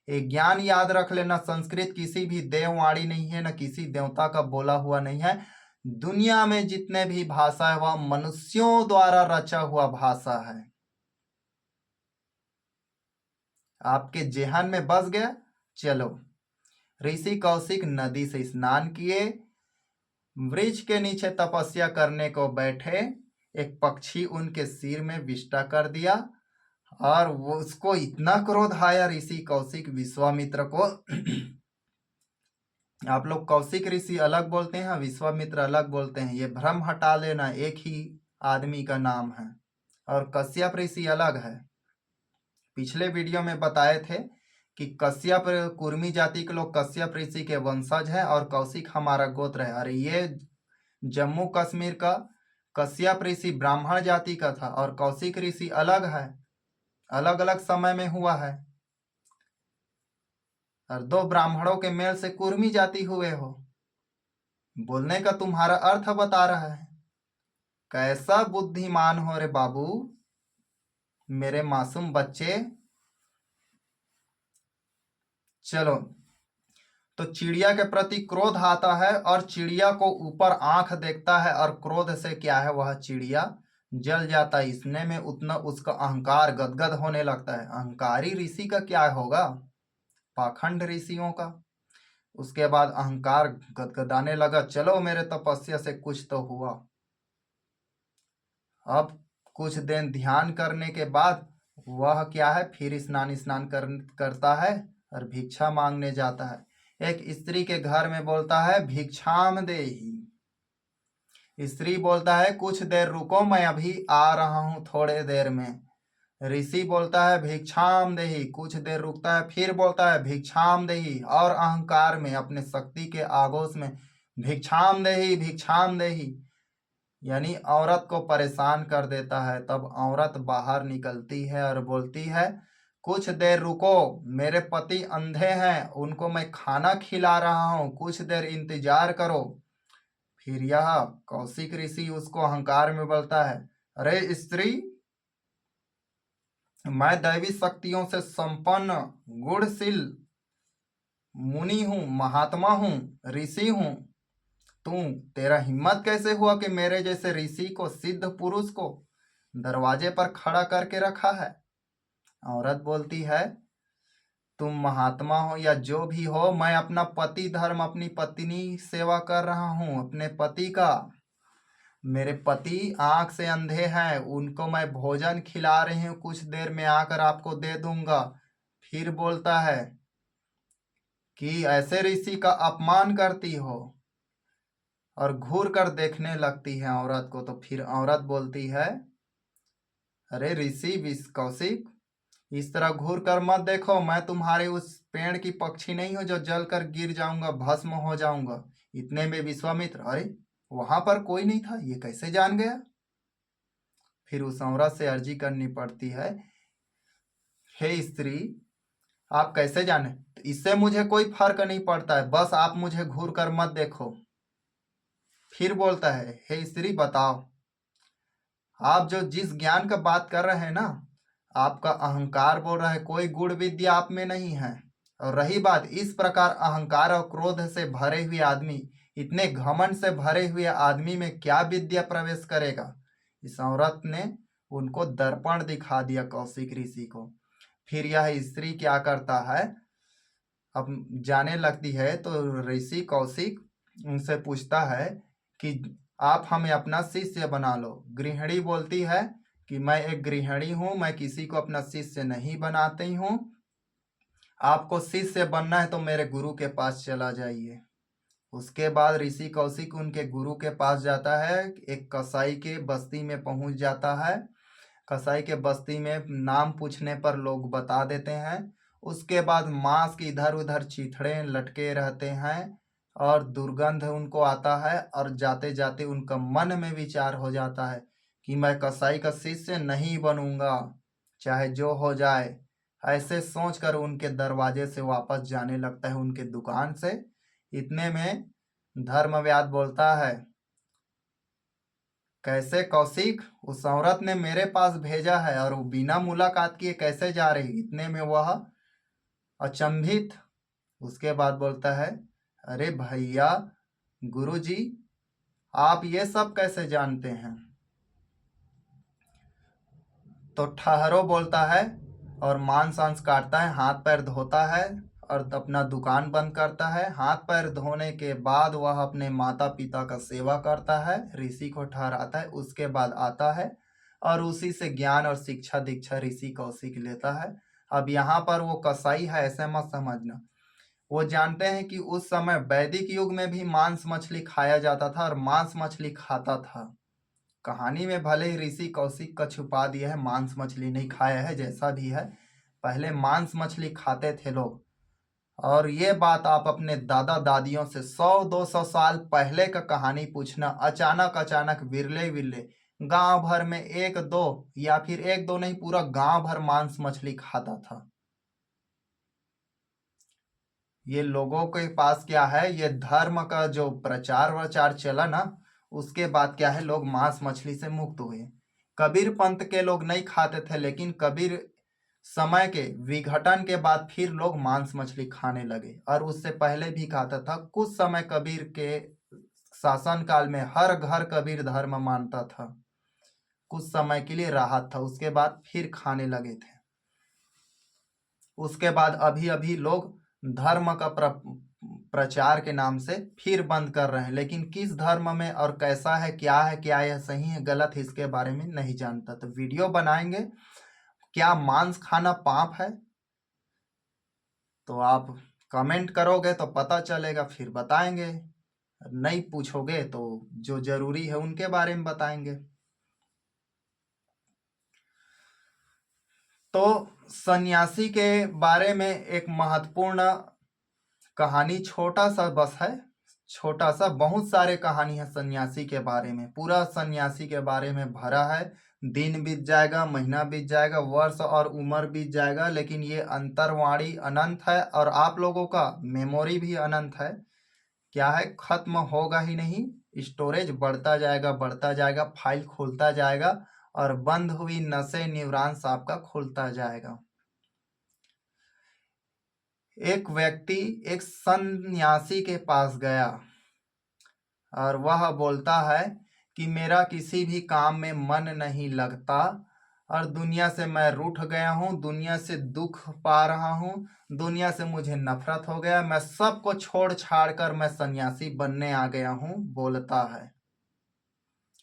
एक ज्ञान याद रख लेना, संस्कृत किसी भी देववाणी नहीं है, न किसी देवता का बोला हुआ नहीं है। दुनिया में जितने भी भाषा है वह मनुष्यों द्वारा रचा हुआ भाषा है। आपके जेहन में बस गया। चलो, ऋषि कौशिक नदी से स्नान किए, वृक्ष के नीचे तपस्या करने को बैठे। एक पक्षी उनके सिर में विष्टा कर दिया और वो उसको इतना क्रोध आया ऋषि कौशिक विश्वामित्र को। आप लोग कौशिक ऋषि अलग बोलते हैं, विश्वामित्र अलग बोलते हैं, ये भ्रम हटा लेना, एक ही आदमी का नाम है। और कश्यप ऋषि अलग है। पिछले वीडियो में बताए थे कि कश्यप कुर्मी जाति के लोग कश्यप ऋषि के वंशज हैं और कौशिक हमारा गोत्र है। और ये जम्मू कश्मीर का कश्यप ऋषि ब्राह्मण जाति का था और कौशिक ऋषि अलग है, अलग अलग समय में हुआ है। और दो ब्राह्मणों के मेल से कुर्मी जाति हुए हो। बोलने का तुम्हारा अर्थ बता रहा है। कैसा बुद्धिमान हो रे बाबू, मेरे मासूम बच्चे। चलो, तो चिड़िया के प्रति क्रोध आता है और चिड़िया को ऊपर आंख देखता है और क्रोध से क्या है, वह चिड़िया जल जाता है। इसने में उतना उसका अहंकार गदगद होने लगता है। अहंकारी ऋषि का क्या होगा, पाखंड ऋषियों का। उसके बाद अहंकार गदगदाने लगा, चलो मेरे तपस्या से कुछ तो हुआ। अब कुछ दिन ध्यान करने के बाद वह क्या है, फिर स्नान करता है और भिक्षा मांगने जाता है। एक स्त्री के घर में बोलता है भिक्षाम देहि। स्त्री बोलता है कुछ देर रुको, मैं अभी आ रहा हूं थोड़े देर में। ऋषि बोलता है भिक्षाम देहि, कुछ देर रुकता है, फिर बोलता है भिक्षाम देहि, और अहंकार में, अपने शक्ति के आगोश में भिक्षाम देहि भिक्षाम देहि, यानी औरत को परेशान कर देता है। तब औरत बाहर निकलती है और बोलती है कुछ देर रुको, मेरे पति अंधे हैं, उनको मैं खाना खिला रहा हूं, कुछ देर इंतजार करो। फिर यह कौशिक ऋषि उसको अहंकार में बोलता है, अरे स्त्री, मैं दैवी शक्तियों से संपन्न गुणशील मुनि हूँ, महात्मा हूँ, ऋषि हूँ। तू तेरा हिम्मत कैसे हुआ कि मेरे जैसे ऋषि को, सिद्ध पुरुष को दरवाजे पर खड़ा करके रखा है? औरत बोलती है, तुम महात्मा हो या जो भी हो, मैं अपना पति धर्म, अपनी पत्नी सेवा कर रहा हूँ, अपने पति का। मेरे पति आंख से अंधे हैं, उनको मैं भोजन खिला रही हूँ, कुछ देर में आकर आपको दे दूंगा। फिर बोलता है कि ऐसे ऋषि का अपमान करती हो, और घूर कर देखने लगती है औरत को। तो फिर औरत बोलती है, अरे ऋषि कौशिक, इस तरह घूर कर मत देखो, मैं तुम्हारे उस पेड़ की पक्षी नहीं हूं जो जल कर गिर जाऊंगा, भस्म हो जाऊंगा। इतने में विश्वामित्र, अरे वहां पर कोई नहीं था, ये कैसे जान गया? फिर उस औरत से अर्जी करनी पड़ती है, हे स्त्री, आप कैसे जाने? तो इससे मुझे कोई फर्क नहीं पड़ता है, बस आप मुझे घूर कर मत देखो। फिर बोलता है, हे स्त्री बताओ, आप जो जिस ज्ञान का बात कर रहे हैं ना, आपका अहंकार बोल रहा है, कोई गुण विद्या आप में नहीं है। और रही बात, इस प्रकार अहंकार और क्रोध से भरे हुए आदमी, इतने घमंड से भरे हुए आदमी में क्या विद्या प्रवेश करेगा? इस औरत ने उनको दर्पण दिखा दिया, कौशिक ऋषि को। फिर यह स्त्री क्या करता है, अब जाने लगती है तो ऋषि कौशिक उनसे पूछता है कि आप हमें अपना शिष्य बना लो। गृहिणी बोलती है कि मैं एक गृहिणी हूं, मैं किसी को अपना शिष्य नहीं बनाती हूँ। आपको शिष्य बनना है तो मेरे गुरु के पास चला जाइए। उसके बाद ऋषि कौशिक उनके गुरु के पास जाता है, एक कसाई के बस्ती में पहुंच जाता है। कसाई के बस्ती में नाम पूछने पर लोग बता देते हैं। उसके बाद मांस की इधर उधर चिथड़े लटके रहते हैं और दुर्गंध उनको आता है, और जाते जाते उनका मन में विचार हो जाता है कि मैं कसाई का शिष्य नहीं बनूंगा, चाहे जो हो जाए। ऐसे सोचकर उनके दरवाजे से वापस जाने लगता है, उनके दुकान से। इतने में धर्मव्याध बोलता है, कैसे कौशिक, उस औरत ने मेरे पास भेजा है और वो बिना मुलाकात किए कैसे जा रही? इतने में वह अचंभित। उसके बाद बोलता है, अरे भैया, गुरुजी, आप ये सब कैसे जानते हैं? तो ठहरो बोलता है, और मांस वांस काटता है, हाथ पैर धोता है और अपना दुकान बंद करता है। हाथ पैर धोने के बाद वह अपने माता पिता का सेवा करता है, ऋषि को ठहराता है। उसके बाद आता है और उसी से ज्ञान और शिक्षा दीक्षा ऋषि कौशिक लेता है। अब यहाँ पर वो कसाई है ऐसे मत समझना, वो जानते हैं कि उस समय वैदिक युग में भी मांस मछली खाया जाता था और मांस मछली खाता था। कहानी में भले ही ऋषि कौशिक का छुपा दिया है, मांस मछली नहीं खाया है, जैसा भी है, पहले मांस मछली खाते थे लोग। और ये बात आप अपने दादा दादियों से 100-200 साल पहले का कहानी पूछना, अचानक अचानक विरले विरले गांव भर में एक दो, या फिर एक दो नहीं, पूरा गांव भर मांस मछली खाता था। ये लोगों के पास क्या है, ये धर्म का जो प्रचार वचार चला ना, उसके बाद क्या है, लोग मांस मछली से मुक्त हुए। कबीर पंथ के लोग नहीं खाते थे, लेकिन कबीर समय के विघटन के बाद फिर लोग मांस मछली खाने लगे, और उससे पहले भी खाता था। कुछ समय कबीर के शासन काल में हर घर कबीर धर्म मानता था, कुछ समय के लिए राहत था, उसके बाद फिर खाने लगे थे। उसके बाद अभी अभी लोग धर्म का प्रचार के नाम से फिर बंद कर रहे हैं, लेकिन किस धर्म में और कैसा है, क्या यह सही है गलत है, इसके बारे में नहीं जानता। तो वीडियो बनाएंगे, क्या मांस खाना पाप है? तो आप कमेंट करोगे तो पता चलेगा, फिर बताएंगे। नहीं पूछोगे तो जो जरूरी है उनके बारे में बताएंगे। तो सन्यासी के बारे में एक महत्वपूर्ण कहानी, छोटा सा बस है, छोटा सा, बहुत सारे कहानी है सन्यासी के बारे में, पूरा सन्यासी के बारे में भरा है। दिन बीत जाएगा, महीना बीत जाएगा, वर्ष और उम्र बीत जाएगा, लेकिन ये अंतर्वाणी अनंत है, और आप लोगों का मेमोरी भी अनंत है। क्या है, खत्म होगा ही नहीं, स्टोरेज बढ़ता जाएगा, फाइल खुलता जाएगा, और बंद हुई नसें न्यूरॉन्स आपका खुलता जाएगा। एक व्यक्ति एक सन्यासी के पास गया और वह बोलता है कि मेरा किसी भी काम में मन नहीं लगता और दुनिया से मैं रूठ गया हूँ, दुनिया से दुख पा रहा हूँ, दुनिया से मुझे नफरत हो गया, मैं सबको छोड़ छाड़ कर मैं सन्यासी बनने आ गया हूँ, बोलता है।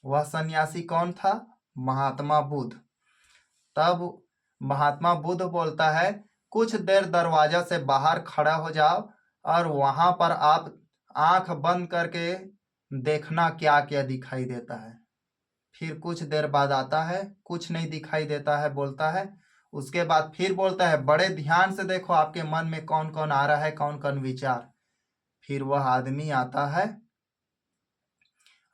वह सन्यासी कौन था? महात्मा बुद्ध। तब महात्मा बुद्ध बोलता है, कुछ देर दरवाजा से बाहर खड़ा हो जाओ और वहां पर आप आंख बंद करके देखना क्या क्या दिखाई देता है। फिर कुछ देर बाद आता है, कुछ नहीं दिखाई देता है, बोलता है। उसके बाद फिर बोलता है, बड़े ध्यान से देखो आपके मन में कौन कौन आ रहा है, कौन कौन विचार। फिर वह आदमी आता है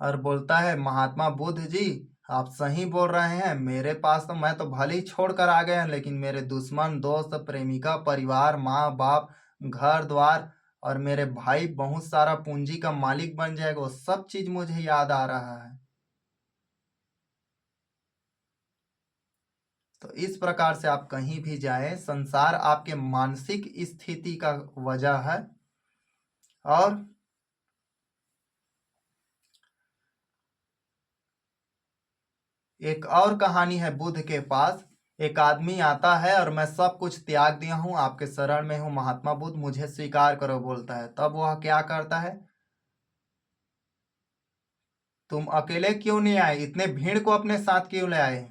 और बोलता है, महात्मा बुद्ध जी आप सही बोल रहे हैं, मेरे पास तो मैं तो भले ही छोड़ कर आ गया, लेकिन मेरे दुश्मन, दोस्त, प्रेमिका, परिवार, माँ बाप, घर द्वार और मेरे भाई बहुत सारा पूंजी का मालिक बन जाएगा, वो सब चीज मुझे याद आ रहा है। तो इस प्रकार से आप कहीं भी जाएं, संसार आपके मानसिक स्थिति का वजह है। और एक और कहानी है बुद्ध के पास। एक आदमी आता है और मैं सब कुछ त्याग दिया हूं, आपके शरण में हूं महात्मा बुद्ध, मुझे स्वीकार करो, बोलता है। तब वह क्या करता है, तुम अकेले क्यों नहीं आए, इतने भीड़ को अपने साथ क्यों ले आए?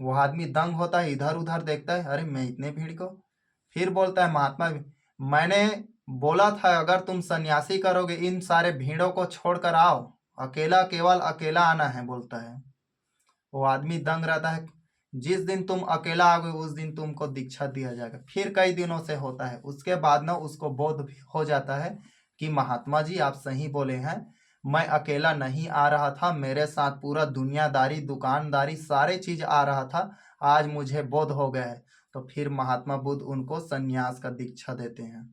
वह आदमी दंग होता है, इधर उधर देखता है, अरे मैं इतने भीड़ को। फिर बोलता है, महात्मा मैंने बोला था अगर तुम सन्यासी करोगे इन सारे भीड़ों को छोड़कर आओ, अकेला केवल अकेला आना है, बोलता है। वो आदमी दंग रहता है, जिस दिन तुम अकेला आओगे उस दिन तुमको दीक्षा दिया जाएगा। फिर कई दिनों से होता है, उसके बाद ना उसको बोध भी हो जाता है कि महात्मा जी आप सही बोले हैं, मैं अकेला नहीं आ रहा था, मेरे साथ पूरा दुनियादारी, दुकानदारी, सारे चीज आ रहा था, आज मुझे बोध हो गया है। तो फिर महात्मा बुद्ध उनको सन्यास का दीक्षा देते हैं।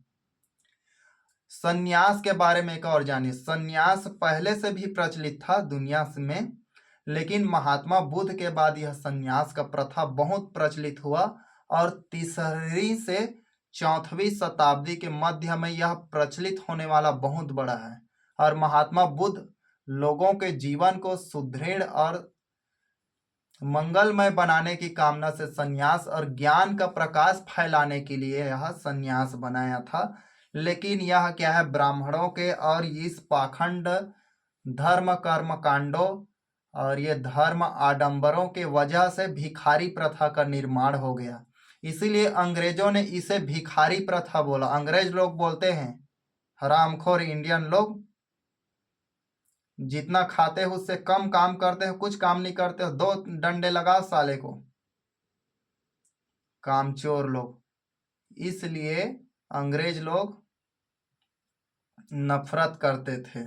सन्यास के बारे में एक और जानिए। सन्यास पहले से भी प्रचलित था दुनिया में, लेकिन महात्मा बुद्ध के बाद यह सन्यास का प्रथा बहुत प्रचलित हुआ और तीसरी से चौथवी शताब्दी के मध्य में यह प्रचलित होने वाला बहुत बड़ा है। और महात्मा बुद्ध लोगों के जीवन को सुदृढ़ और मंगलमय बनाने की कामना से सन्यास और ज्ञान का प्रकाश फैलाने के लिए यह सन्यास बनाया था। लेकिन यह क्या है, ब्राह्मणों के और इस पाखंड धर्म कर्म कांडों और ये धर्म आडंबरों के वजह से भिखारी प्रथा का निर्माण हो गया। इसीलिए अंग्रेजों ने इसे भिखारी प्रथा बोला। अंग्रेज लोग बोलते हैं हरामखोर इंडियन लोग, जितना खाते हो उससे कम काम करते हो, कुछ काम नहीं करते हो, दो डंडे लगा साले को, कामचोर लोग। इसलिए अंग्रेज लोग नफरत करते थे।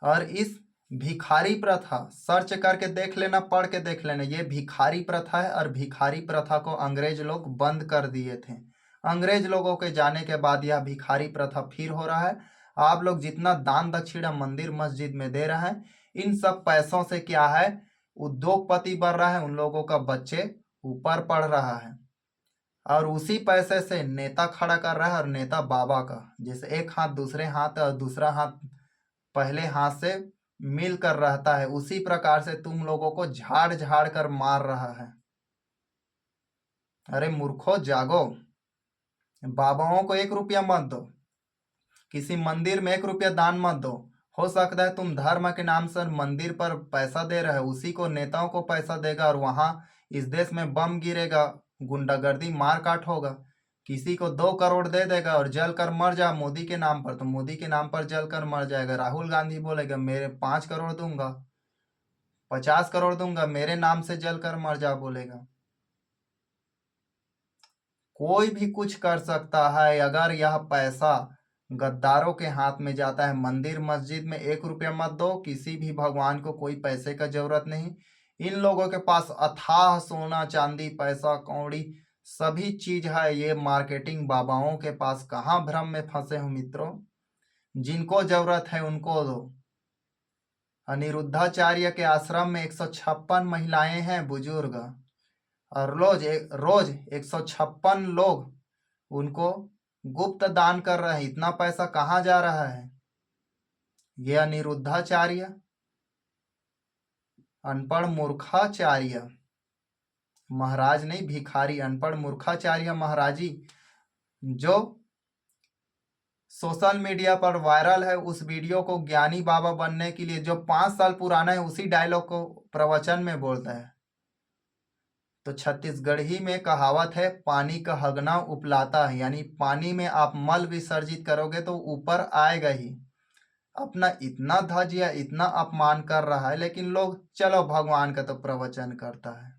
और इस भिखारी प्रथा सर्च करके देख लेना, पढ़ के देख लेना, ये भिखारी प्रथा है और भिखारी प्रथा को अंग्रेज लोग बंद कर दिए थे। अंग्रेज लोगों के जाने के बाद यह भिखारी प्रथा फिर हो रहा है। आप लोग जितना दान दक्षिणा मंदिर मस्जिद में दे रहे हैं, इन सब पैसों से क्या है, उद्योगपति बढ़ रहा है, उन लोगों का बच्चे ऊपर पढ़ रहा है और उसी पैसे से नेता खड़ा कर रहा है। और नेता बाबा का, जैसे एक हाथ दूसरे हाथ और दूसरा हाथ पहले हाथ से मिलकर रहता है, उसी प्रकार से तुम लोगों को झाड़ झाड़ कर मार रहा है। अरे मूर्खो जागो, बाबाओं को 1 रुपया मत दो, किसी मंदिर में 1 रुपया दान मत दो। हो सकता है तुम धर्म के नाम से मंदिर पर पैसा दे रहे हो, उसी को नेताओं को पैसा देगा और वहां इस देश में बम गिरेगा, गुंडागर्दी मारकाट होगा, किसी को 2 करोड़ दे देगा और जल कर मर जा मोदी के नाम पर, तो मोदी के नाम पर जल कर मर जाएगा। राहुल गांधी बोलेगा मेरे 5 करोड़ दूंगा, 50 करोड़ दूंगा, मेरे नाम से जल कर मर जा, बोलेगा। कोई भी कुछ कर सकता है अगर यह पैसा गद्दारों के हाथ में जाता है। मंदिर मस्जिद में 1 रुपया मत दो, किसी भी भगवान को कोई पैसे का जरूरत नहीं। इन लोगों के पास अथाह सोना चांदी पैसा कौड़ी सभी चीज है, ये मार्केटिंग बाबाओं के पास। कहाँ भ्रम में फंसे हो मित्रों, जिनको जरूरत है उनको दो। अनिरुद्धाचार्य के आश्रम में 156 महिलाएं हैं बुजुर्ग, और रोज 156 लोग उनको गुप्त दान कर रहे हैं। इतना पैसा कहाँ जा रहा है? ये अनिरुद्धाचार्य, अनपढ़ मूर्खाचार्य महाराज नहीं, भिखारी, अनपढ़ मूर्खाचार्य महाराजी, जो सोशल मीडिया पर वायरल है, उस वीडियो को ज्ञानी बाबा बनने के लिए जो 5 साल पुराना है, उसी डायलॉग को प्रवचन में बोलता है। तो छत्तीसगढ़ी में कहावत है, पानी का हगना उपलाता है, यानी पानी में आप मल विसर्जित करोगे तो ऊपर आएगा ही। अपना इतना धजिया, इतना अपमान कर रहा है, लेकिन लोग चलो भगवान का तो प्रवचन करता है।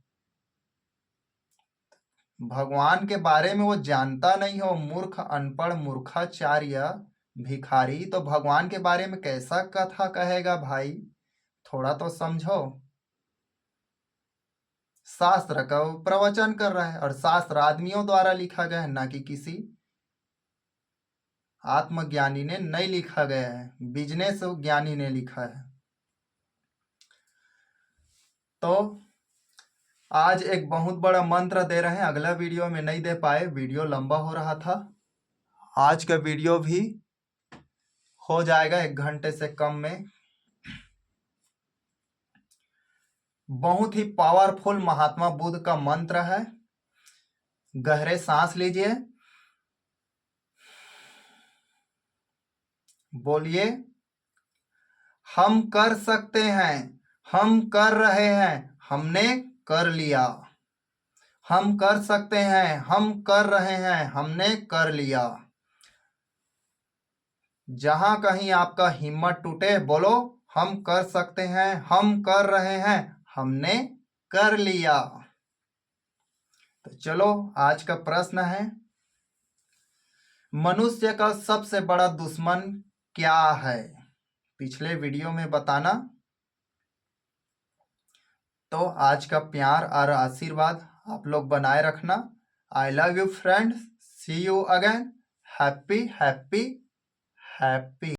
भगवान के बारे में वो जानता नहीं हो, मूर्ख, अनपढ़, मूर्खाचार्य, भिखारी, तो भगवान के बारे में कैसा कथा कहेगा भाई? थोड़ा तो समझो। शास्त्र का वो प्रवचन कर रहा है, और शास्त्र आदमियों द्वारा लिखा गया है, ना कि किसी आत्मज्ञानी ने नहीं लिखा गया है, बिजनेस ज्ञानी ने लिखा है। तो आज एक बहुत बड़ा मंत्र दे रहे हैं, अगला वीडियो में नहीं दे पाए, वीडियो लंबा हो रहा था। आज का वीडियो भी हो जाएगा 1 घंटे से कम में। बहुत ही पावरफुल महात्मा बुद्ध का मंत्र है। गहरे सांस लीजिए, बोलिए, हम कर सकते हैं, हम कर रहे हैं, हमने कर लिया। हम कर सकते हैं, हम कर रहे हैं, हमने कर लिया। जहां कहीं आपका हिम्मत टूटे, बोलो, हम कर सकते हैं, हम कर रहे हैं, हमने कर लिया। तो चलो, आज का प्रश्न है, मनुष्य का सबसे बड़ा दुश्मन क्या है? पिछले वीडियो में बताना। तो आज का प्यार और आशीर्वाद आप लोग बनाए रखना। I love you friends, see you again. Happy happy happy.